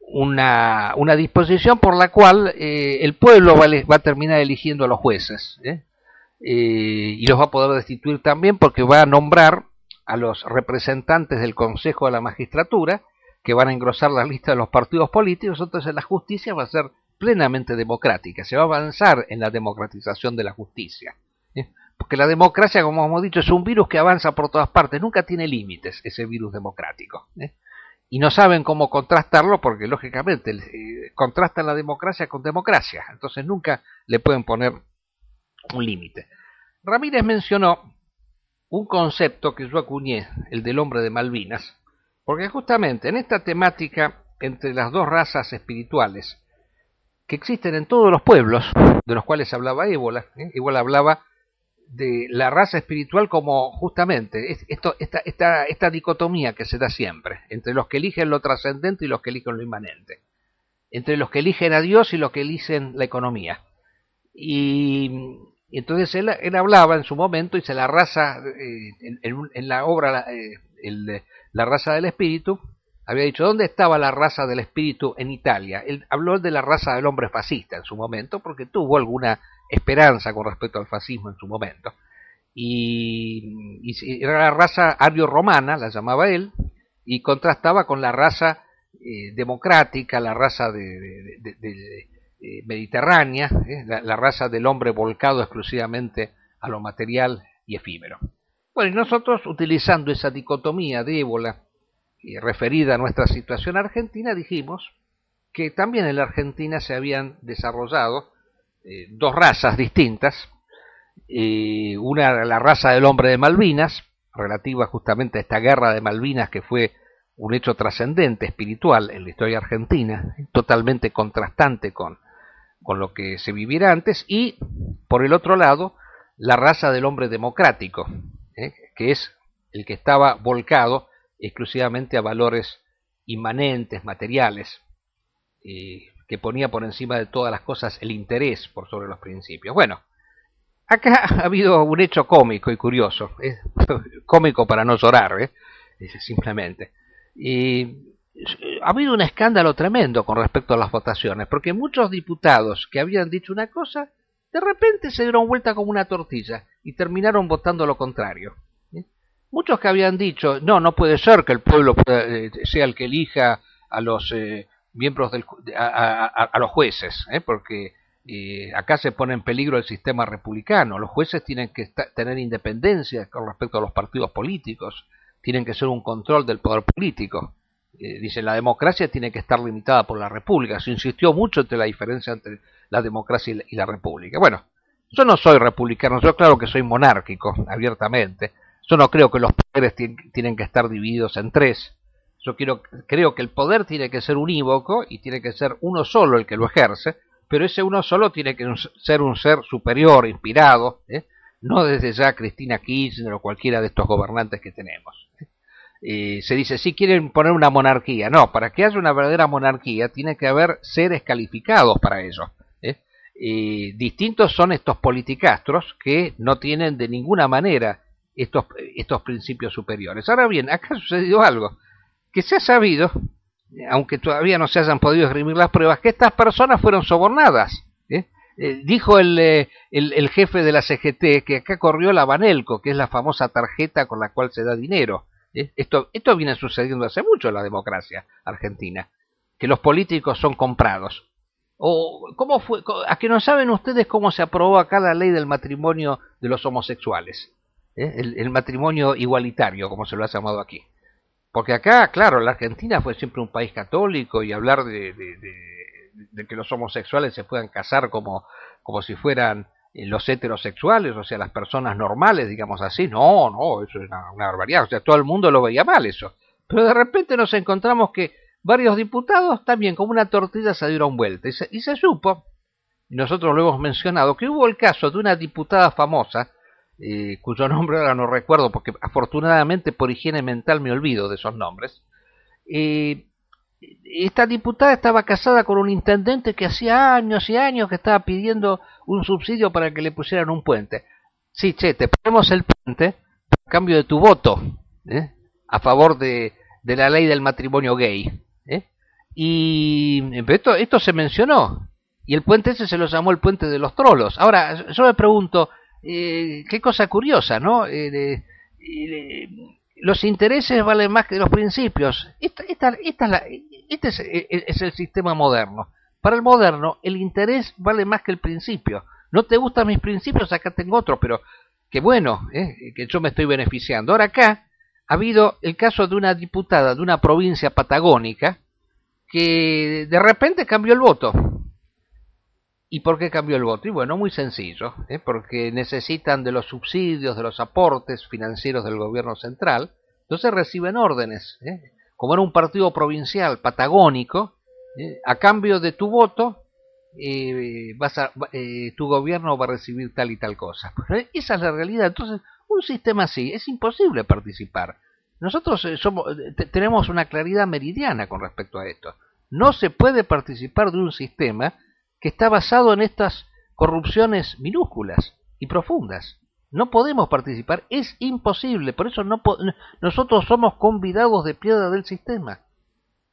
una disposición por la cual el pueblo va a terminar eligiendo a los jueces, y los va a poder destituir también, porque va a nombrar a los representantes del Consejo de la Magistratura, que van a engrosar la lista de los partidos políticos. Entonces la justicia va a ser plenamente democrática, se va a avanzar en la democratización de la justicia. Porque la democracia, como hemos dicho, es un virus que avanza por todas partes, nunca tiene límites ese virus democrático. Y no saben cómo contrastarlo porque, lógicamente, contrastan la democracia con democracia, entonces nunca le pueden poner un límite. Ramírez mencionó un concepto que yo acuñé, el del hombre de Malvinas, porque justamente en esta temática entre las dos razas espirituales que existen en todos los pueblos, de los cuales hablaba Ébola. Ébola hablaba de la raza espiritual como justamente esta dicotomía que se da siempre, entre los que eligen lo trascendente y los que eligen lo inmanente, entre los que eligen a Dios y los que eligen la economía. Y entonces él hablaba en su momento, dice la raza, en la obra La raza del espíritu, había dicho, ¿dónde estaba la raza del espíritu en Italia? Él habló de la raza del hombre fascista en su momento, porque tuvo alguna esperanza con respecto al fascismo en su momento. Y era la raza ario-romana, la llamaba él, y contrastaba con la raza democrática, la raza mediterránea, la raza del hombre volcado exclusivamente a lo material y efímero. Bueno, y nosotros, utilizando esa dicotomía de Ébola, referida a nuestra situación argentina, dijimos que también en la Argentina se habían desarrollado dos razas distintas, una la raza del hombre de Malvinas, relativa justamente a esta guerra de Malvinas que fue un hecho trascendente, espiritual en la historia argentina, totalmente contrastante con lo que se viviera antes, y por el otro lado la raza del hombre democrático, que es el que estaba volcado exclusivamente a valores inmanentes, materiales, que ponía por encima de todas las cosas el interés por sobre los principios. Bueno, acá ha habido un hecho cómico y curioso, cómico para no llorar, simplemente. Ha habido un escándalo tremendo con respecto a las votaciones, porque muchos diputados que habían dicho una cosa, de repente se dieron vuelta como una tortilla y terminaron votando lo contrario. Muchos que habían dicho, no puede ser que el pueblo sea el que elija a los miembros a los jueces, porque acá se pone en peligro el sistema republicano. Los jueces tienen que tener independencia con respecto a los partidos políticos, tienen que ser un control del poder político. Dice, la democracia tiene que estar limitada por la república. Se insistió mucho entre la diferencia entre la democracia y la república. Bueno, yo no soy republicano, yo claro que soy monárquico, abiertamente. Yo no creo que los poderes tienen que estar divididos en tres. Yo creo que el poder tiene que ser unívoco y tiene que ser uno solo el que lo ejerce, pero ese uno solo tiene que ser un ser superior, inspirado, no desde ya Cristina Kirchner o cualquiera de estos gobernantes que tenemos. Se dice, sí quieren poner una monarquía. No, para que haya una verdadera monarquía tiene que haber seres calificados para ello. Distintos son estos politicastros que no tienen de ninguna manera estos principios superiores. Ahora bien, acá ha sucedido algo, que se ha sabido, aunque todavía no se hayan podido esgrimir las pruebas, que estas personas fueron sobornadas. Dijo el jefe de la CGT que acá corrió la Banelco, que es la famosa tarjeta con la cual se da dinero. Esto viene sucediendo hace mucho en la democracia argentina, que los políticos son comprados. O ¿cómo fue? ¿A que no saben ustedes cómo se aprobó acá la ley del matrimonio de los homosexuales? El matrimonio igualitario, como se lo ha llamado aquí. Porque acá, claro, la Argentina fue siempre un país católico y hablar de que los homosexuales se puedan casar como si fueran los heterosexuales, o sea, las personas normales, digamos así, no, eso es una barbaridad, o sea, todo el mundo lo veía mal eso. Pero de repente nos encontramos que varios diputados también como una tortilla se dieron vuelta y se supo, y nosotros lo hemos mencionado, que hubo el caso de una diputada famosa, cuyo nombre ahora no recuerdo porque afortunadamente por higiene mental me olvido de esos nombres. Esta diputada estaba casada con un intendente que hacía años y años que estaba pidiendo un subsidio para que le pusieran un puente. Sí, che, te ponemos el puente a cambio de tu voto, a favor de la ley del matrimonio gay. Y esto se mencionó, y el puente ese se lo llamó el puente de los trolos. Ahora, yo me pregunto, qué cosa curiosa, ¿no? Los intereses valen más que los principios. Este es el sistema moderno. Para el moderno, el interés vale más que el principio. No te gustan mis principios, acá tengo otro, pero que bueno, que yo me estoy beneficiando. Ahora acá ha habido el caso de una diputada de una provincia patagónica que de repente cambió el voto. ¿Y por qué cambió el voto? Y bueno, muy sencillo, porque necesitan de los subsidios, de los aportes financieros del gobierno central, entonces reciben órdenes. Como era un partido provincial patagónico, a cambio de tu voto, tu gobierno va a recibir tal y tal cosa. Esa es la realidad. Entonces, un sistema así es imposible participar. Nosotros tenemos una claridad meridiana con respecto a esto. No se puede participar de un sistema que está basado en estas corrupciones minúsculas y profundas. No podemos participar, es imposible, por eso nosotros somos convidados de piedra del sistema.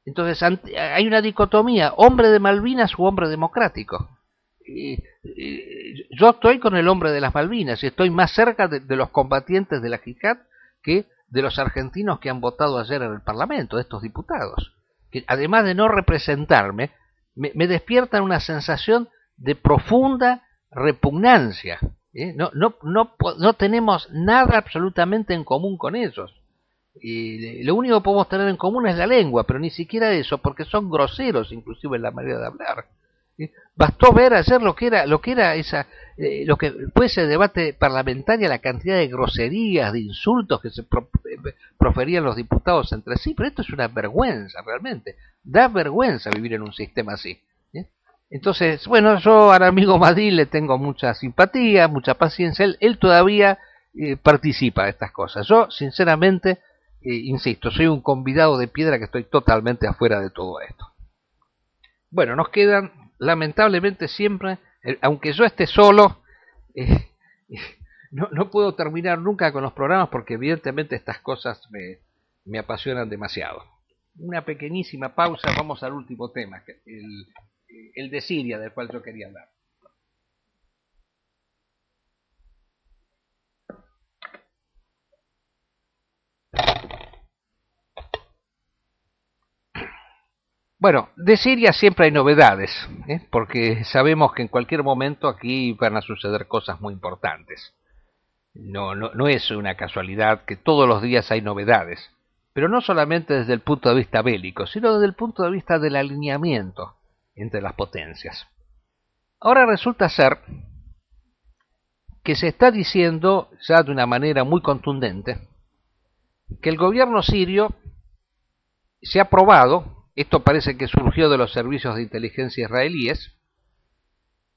Entonces hay una dicotomía, hombre de Malvinas u hombre democrático. Yo estoy con el hombre de las Malvinas y estoy más cerca de los combatientes de la JICAD que de los argentinos que han votado ayer en el Parlamento, de estos diputados, que además de no representarme, me despiertan una sensación de profunda repugnancia. No tenemos nada absolutamente en común con ellos. Lo único que podemos tener en común es la lengua, pero ni siquiera eso, porque son groseros inclusive en la manera de hablar. Bastó ver ayer lo que fue ese debate parlamentario, la cantidad de groserías, de insultos que se proferían los diputados entre sí, pero esto es una vergüenza realmente, da vergüenza vivir en un sistema así. Entonces, bueno, yo al amigo Madrid le tengo mucha simpatía, mucha paciencia, él todavía participa de estas cosas. Yo, sinceramente, insisto, soy un convidado de piedra que estoy totalmente afuera de todo esto. Bueno, nos quedan lamentablemente siempre, aunque yo esté solo, no puedo terminar nunca con los programas porque evidentemente estas cosas me apasionan demasiado. Una pequeñísima pausa, vamos al último tema, el de Siria, del cual yo quería hablar. Bueno, de Siria siempre hay novedades, porque sabemos que en cualquier momento aquí van a suceder cosas muy importantes. No es una casualidad que todos los días hay novedades, pero no solamente desde el punto de vista bélico, sino desde el punto de vista del alineamiento entre las potencias. Ahora resulta ser que se está diciendo ya de una manera muy contundente que el gobierno sirio se ha probado, esto parece que surgió de los servicios de inteligencia israelíes,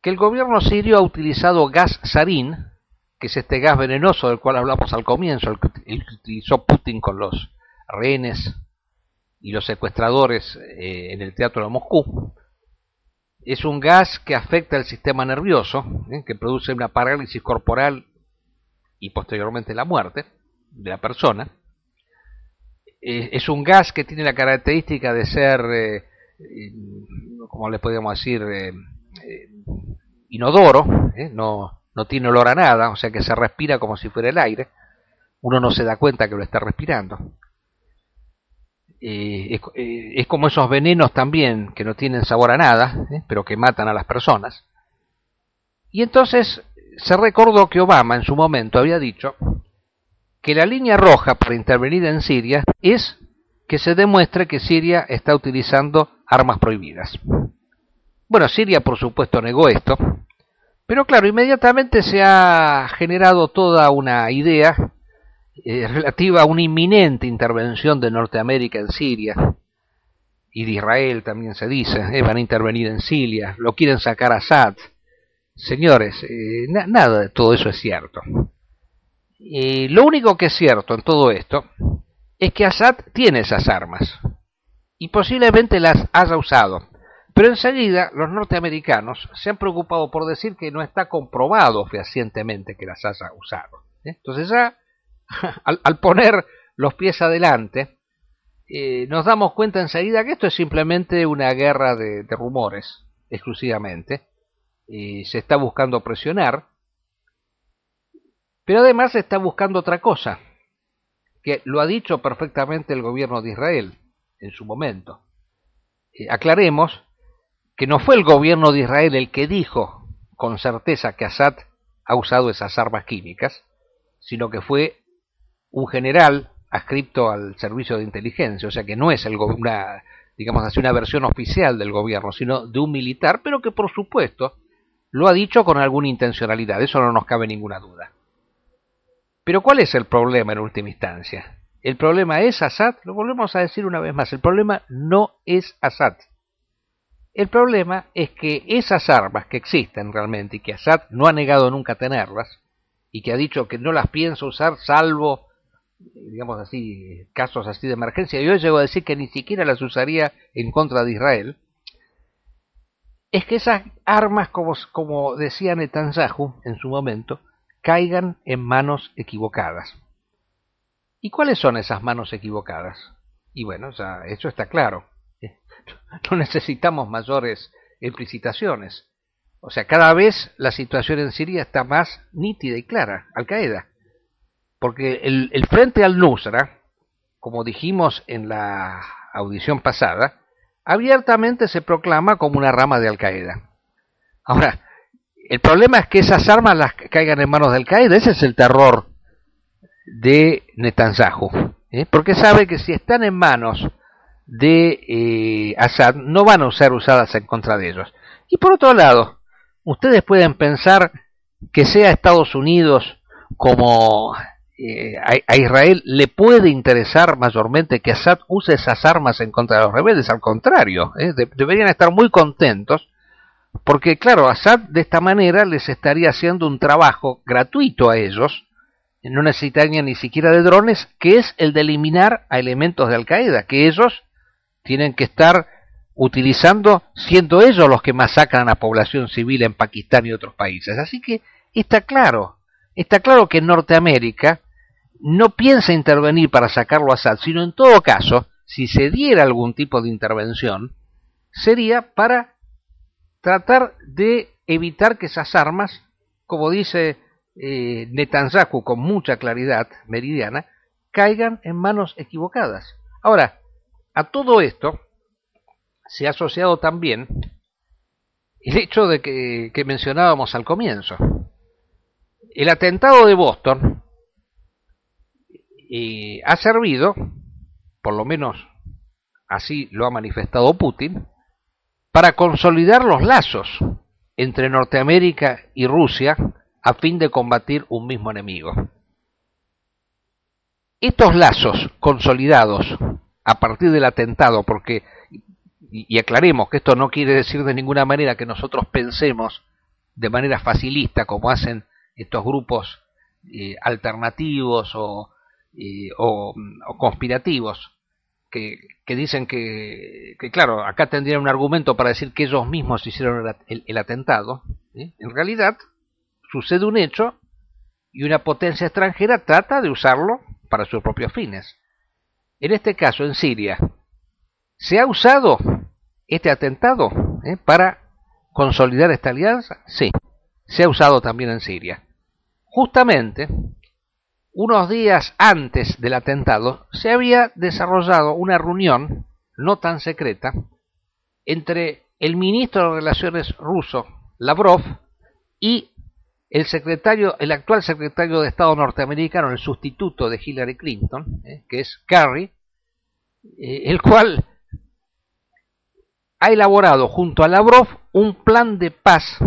que el gobierno sirio ha utilizado gas sarín, que es este gas venenoso del cual hablamos al comienzo, el que utilizó Putin con los rehenes y los secuestradores en el teatro de Moscú, es un gas que afecta el sistema nervioso, que produce una parálisis corporal y posteriormente la muerte de la persona. Es un gas que tiene la característica de ser, como le podríamos decir, inodoro, no tiene olor a nada, o sea que se respira como si fuera el aire, uno no se da cuenta que lo está respirando. Es como esos venenos también que no tienen sabor a nada, pero que matan a las personas. Y entonces se recordó que Obama en su momento había dicho que la línea roja para intervenir en Siria es que se demuestre que Siria está utilizando armas prohibidas. Bueno, Siria por supuesto negó esto, pero claro, inmediatamente se ha generado toda una idea relativa a una inminente intervención de Norteamérica en Siria, y de Israel también se dice, van a intervenir en Siria, lo quieren sacar a Assad. Señores, nada de todo eso es cierto. Lo único que es cierto en todo esto es que Assad tiene esas armas, y posiblemente las haya usado, pero enseguida los norteamericanos se han preocupado por decir que no está comprobado fehacientemente que las haya usado. Entonces ya al poner los pies adelante, nos damos cuenta enseguida que esto es simplemente una guerra de rumores, exclusivamente. Se está buscando presionar, pero además se está buscando otra cosa, que lo ha dicho perfectamente el gobierno de Israel en su momento. Aclaremos que no fue el gobierno de Israel el que dijo con certeza que Assad ha usado esas armas químicas, sino que fue un general adscrito al servicio de inteligencia, o sea que no es digamos así, una versión oficial del gobierno, sino de un militar, pero que por supuesto lo ha dicho con alguna intencionalidad, eso no nos cabe ninguna duda. Pero ¿cuál es el problema en última instancia? ¿El problema es Assad? Lo volvemos a decir una vez más, el problema no es Assad. El problema es que esas armas que existen realmente y que Assad no ha negado nunca tenerlas, y que ha dicho que no las piensa usar salvo, digamos así, casos así de emergencia, y yo llego a decir que ni siquiera las usaría en contra de Israel, es que esas armas, como decía Netanyahu en su momento, caigan en manos equivocadas. ¿Y cuáles son esas manos equivocadas? Y bueno, ya eso está claro. No necesitamos mayores explicitaciones. O sea, cada vez la situación en Siria está más nítida y clara. Al-Qaeda. Porque el frente al-Nusra, como dijimos en la audición pasada, abiertamente se proclama como una rama de Al-Qaeda. Ahora, el problema es que esas armas las caigan en manos de Al-Qaeda. Ese es el terror de Netanyahu. Porque sabe que si están en manos de Assad, no van a ser usadas en contra de ellos. Y por otro lado, ustedes pueden pensar que sea Estados Unidos como a Israel le puede interesar mayormente que Assad use esas armas en contra de los rebeldes. Al contrario, deberían estar muy contentos, porque claro, Assad de esta manera les estaría haciendo un trabajo gratuito a ellos, no necesitarían ni siquiera de drones, que es el de eliminar a elementos de Al-Qaeda, que ellos tienen que estar utilizando, siendo ellos los que masacran a población civil en Pakistán y otros países. Así que está claro que Norteamérica no piensa intervenir para sacarlo a Assad, sino en todo caso, si se diera algún tipo de intervención, sería para tratar de evitar que esas armas, como dice Netanyahu con mucha claridad meridiana, caigan en manos equivocadas. Ahora, a todo esto se ha asociado también el hecho de que mencionábamos al comienzo. El atentado de Boston ha servido, por lo menos así lo ha manifestado Putin, para consolidar los lazos entre Norteamérica y Rusia a fin de combatir un mismo enemigo. Estos lazos consolidados a partir del atentado, porque, y aclaremos que esto no quiere decir de ninguna manera que nosotros pensemos de manera facilista como hacen estos grupos alternativos o conspirativos, que dicen que, claro, acá tendrían un argumento para decir que ellos mismos hicieron el atentado. En realidad, sucede un hecho y una potencia extranjera trata de usarlo para sus propios fines. En este caso, en Siria, ¿se ha usado este atentado para consolidar esta alianza? Sí, se ha usado también en Siria. Justamente, unos días antes del atentado, se había desarrollado una reunión, no tan secreta, entre el ministro de Relaciones ruso, Lavrov, y el actual secretario de Estado norteamericano, el sustituto de Hillary Clinton, que es Kerry, el cual ha elaborado junto a Lavrov un plan de paz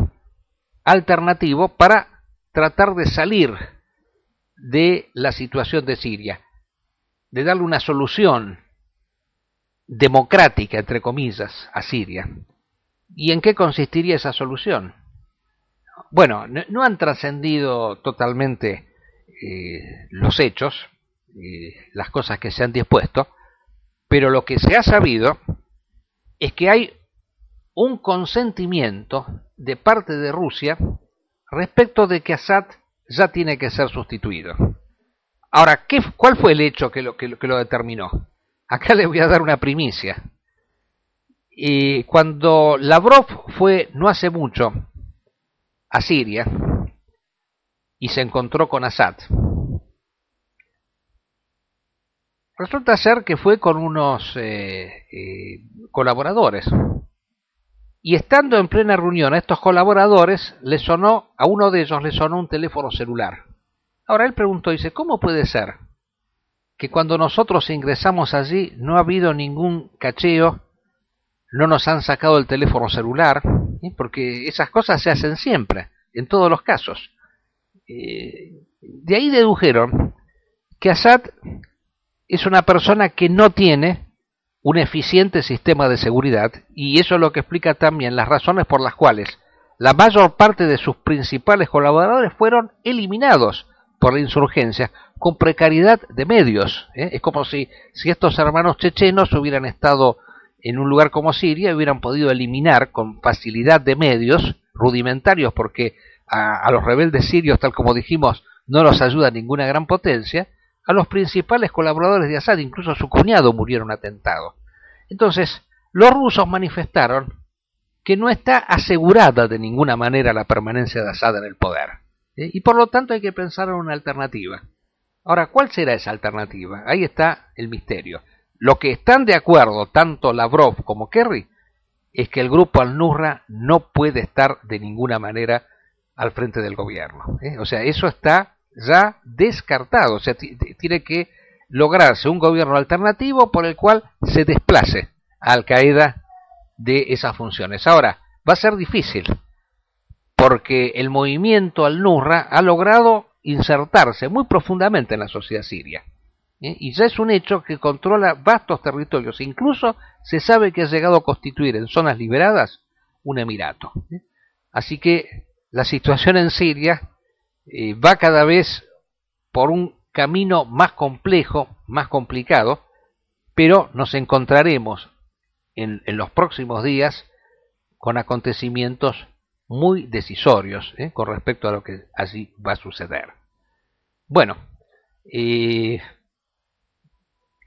alternativo para tratar de salir de la situación de Siria, de darle una solución democrática, entre comillas, a Siria. ¿Y en qué consistiría esa solución? Bueno, no han trascendido totalmente los hechos, las cosas que se han dispuesto, pero lo que se ha sabido es que hay un consentimiento de parte de Rusia respecto de que Assad ya tiene que ser sustituido. Ahora, ¿cuál fue el hecho que lo determinó? Acá le voy a dar una primicia. Cuando Lavrov fue no hace mucho a Siria y se encontró con Assad, resulta ser que fue con unos colaboradores. Y estando en plena reunión a estos colaboradores, a uno de ellos le sonó un teléfono celular. Ahora él preguntó, dice, ¿cómo puede ser que cuando nosotros ingresamos allí no ha habido ningún cacheo, no nos han sacado el teléfono celular? Porque esas cosas se hacen siempre, en todos los casos. De ahí dedujeron que Assad es una persona que no tiene un eficiente sistema de seguridad, y eso es lo que explica también las razones por las cuales la mayor parte de sus principales colaboradores fueron eliminados por la insurgencia con precariedad de medios. Es como si estos hermanos chechenos hubieran estado en un lugar como Siria y hubieran podido eliminar con facilidad de medios rudimentarios, porque a los rebeldes sirios, tal como dijimos, no los ayuda ninguna gran potencia, a los principales colaboradores de Assad, incluso su cuñado murió en un atentado. Entonces, los rusos manifestaron que no está asegurada de ninguna manera la permanencia de Assad en el poder, y por lo tanto hay que pensar en una alternativa. Ahora, ¿cuál será esa alternativa? Ahí está el misterio. Lo que están de acuerdo tanto Lavrov como Kerry es que el grupo Al-Nusra no puede estar de ninguna manera al frente del gobierno. O sea, eso está ya descartado. O sea, tiene que lograrse un gobierno alternativo por el cual se desplace a Al-Qaeda de esas funciones. Ahora, va a ser difícil, porque el movimiento Al-Nusra ha logrado insertarse muy profundamente en la sociedad siria. Y ya es un hecho que controla vastos territorios. Incluso se sabe que ha llegado a constituir en zonas liberadas un emirato. Así que la situación en Siria va cada vez por un camino más complejo, más complicado, pero nos encontraremos en los próximos días con acontecimientos muy decisorios con respecto a lo que allí va a suceder. Bueno,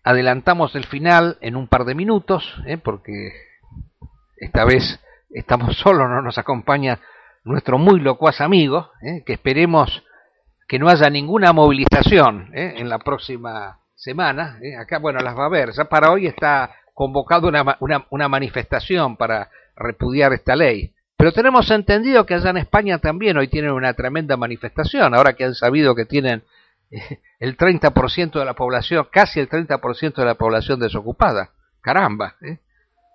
adelantamos el final en un par de minutos, porque esta vez estamos solos, no nos acompaña nuestro muy locuaz amigo, que esperemos que no haya ninguna movilización en la próxima semana. Acá, bueno, las va a haber. Ya para hoy está convocado una manifestación para repudiar esta ley. Pero tenemos entendido que allá en España también hoy tienen una tremenda manifestación, ahora que han sabido que tienen el 30% de la población, casi el 30% de la población desocupada. Caramba,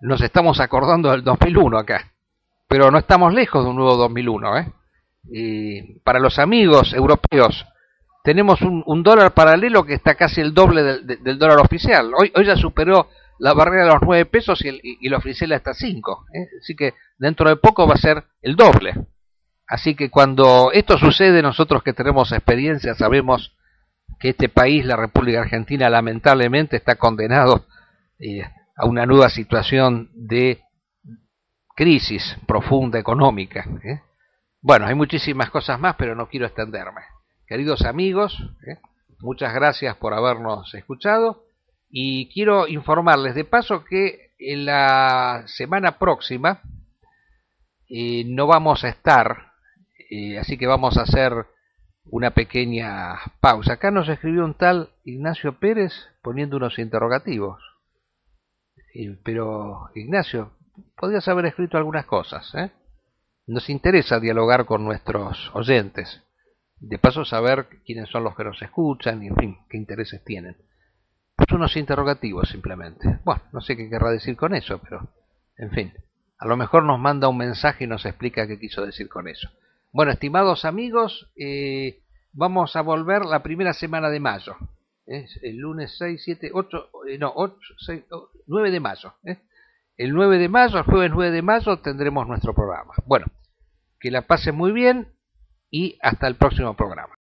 nos estamos acordando del 2001 acá, pero no estamos lejos de un nuevo 2001. Y para los amigos europeos, tenemos un dólar paralelo que está casi el doble del dólar oficial. Hoy ya superó la barrera de los 9 pesos y el oficial está a 5. Así que dentro de poco va a ser el doble. Así que cuando esto sucede, nosotros que tenemos experiencia sabemos que este país, la República Argentina, lamentablemente está condenado a una nueva situación de crisis profunda económica. Bueno, hay muchísimas cosas más, pero no quiero extenderme. Queridos amigos, muchas gracias por habernos escuchado y quiero informarles de paso que en la semana próxima no vamos a estar, así que vamos a hacer una pequeña pausa. Acá nos escribió un tal Ignacio Pérez poniendo unos interrogativos. Pero, Ignacio, podrías haber escrito algunas cosas, ¿eh? Nos interesa dialogar con nuestros oyentes. De paso, saber quiénes son los que nos escuchan y, en fin, qué intereses tienen. Pues unos interrogativos, simplemente. Bueno, no sé qué querrá decir con eso, pero, en fin. A lo mejor nos manda un mensaje y nos explica qué quiso decir con eso. Bueno, estimados amigos, vamos a volver la primera semana de mayo. El lunes 6, 7, 8, no, 8, 6, 9 de mayo. El 9 de mayo, el jueves 9 de mayo, tendremos nuestro programa. Bueno, que la pasen muy bien y hasta el próximo programa.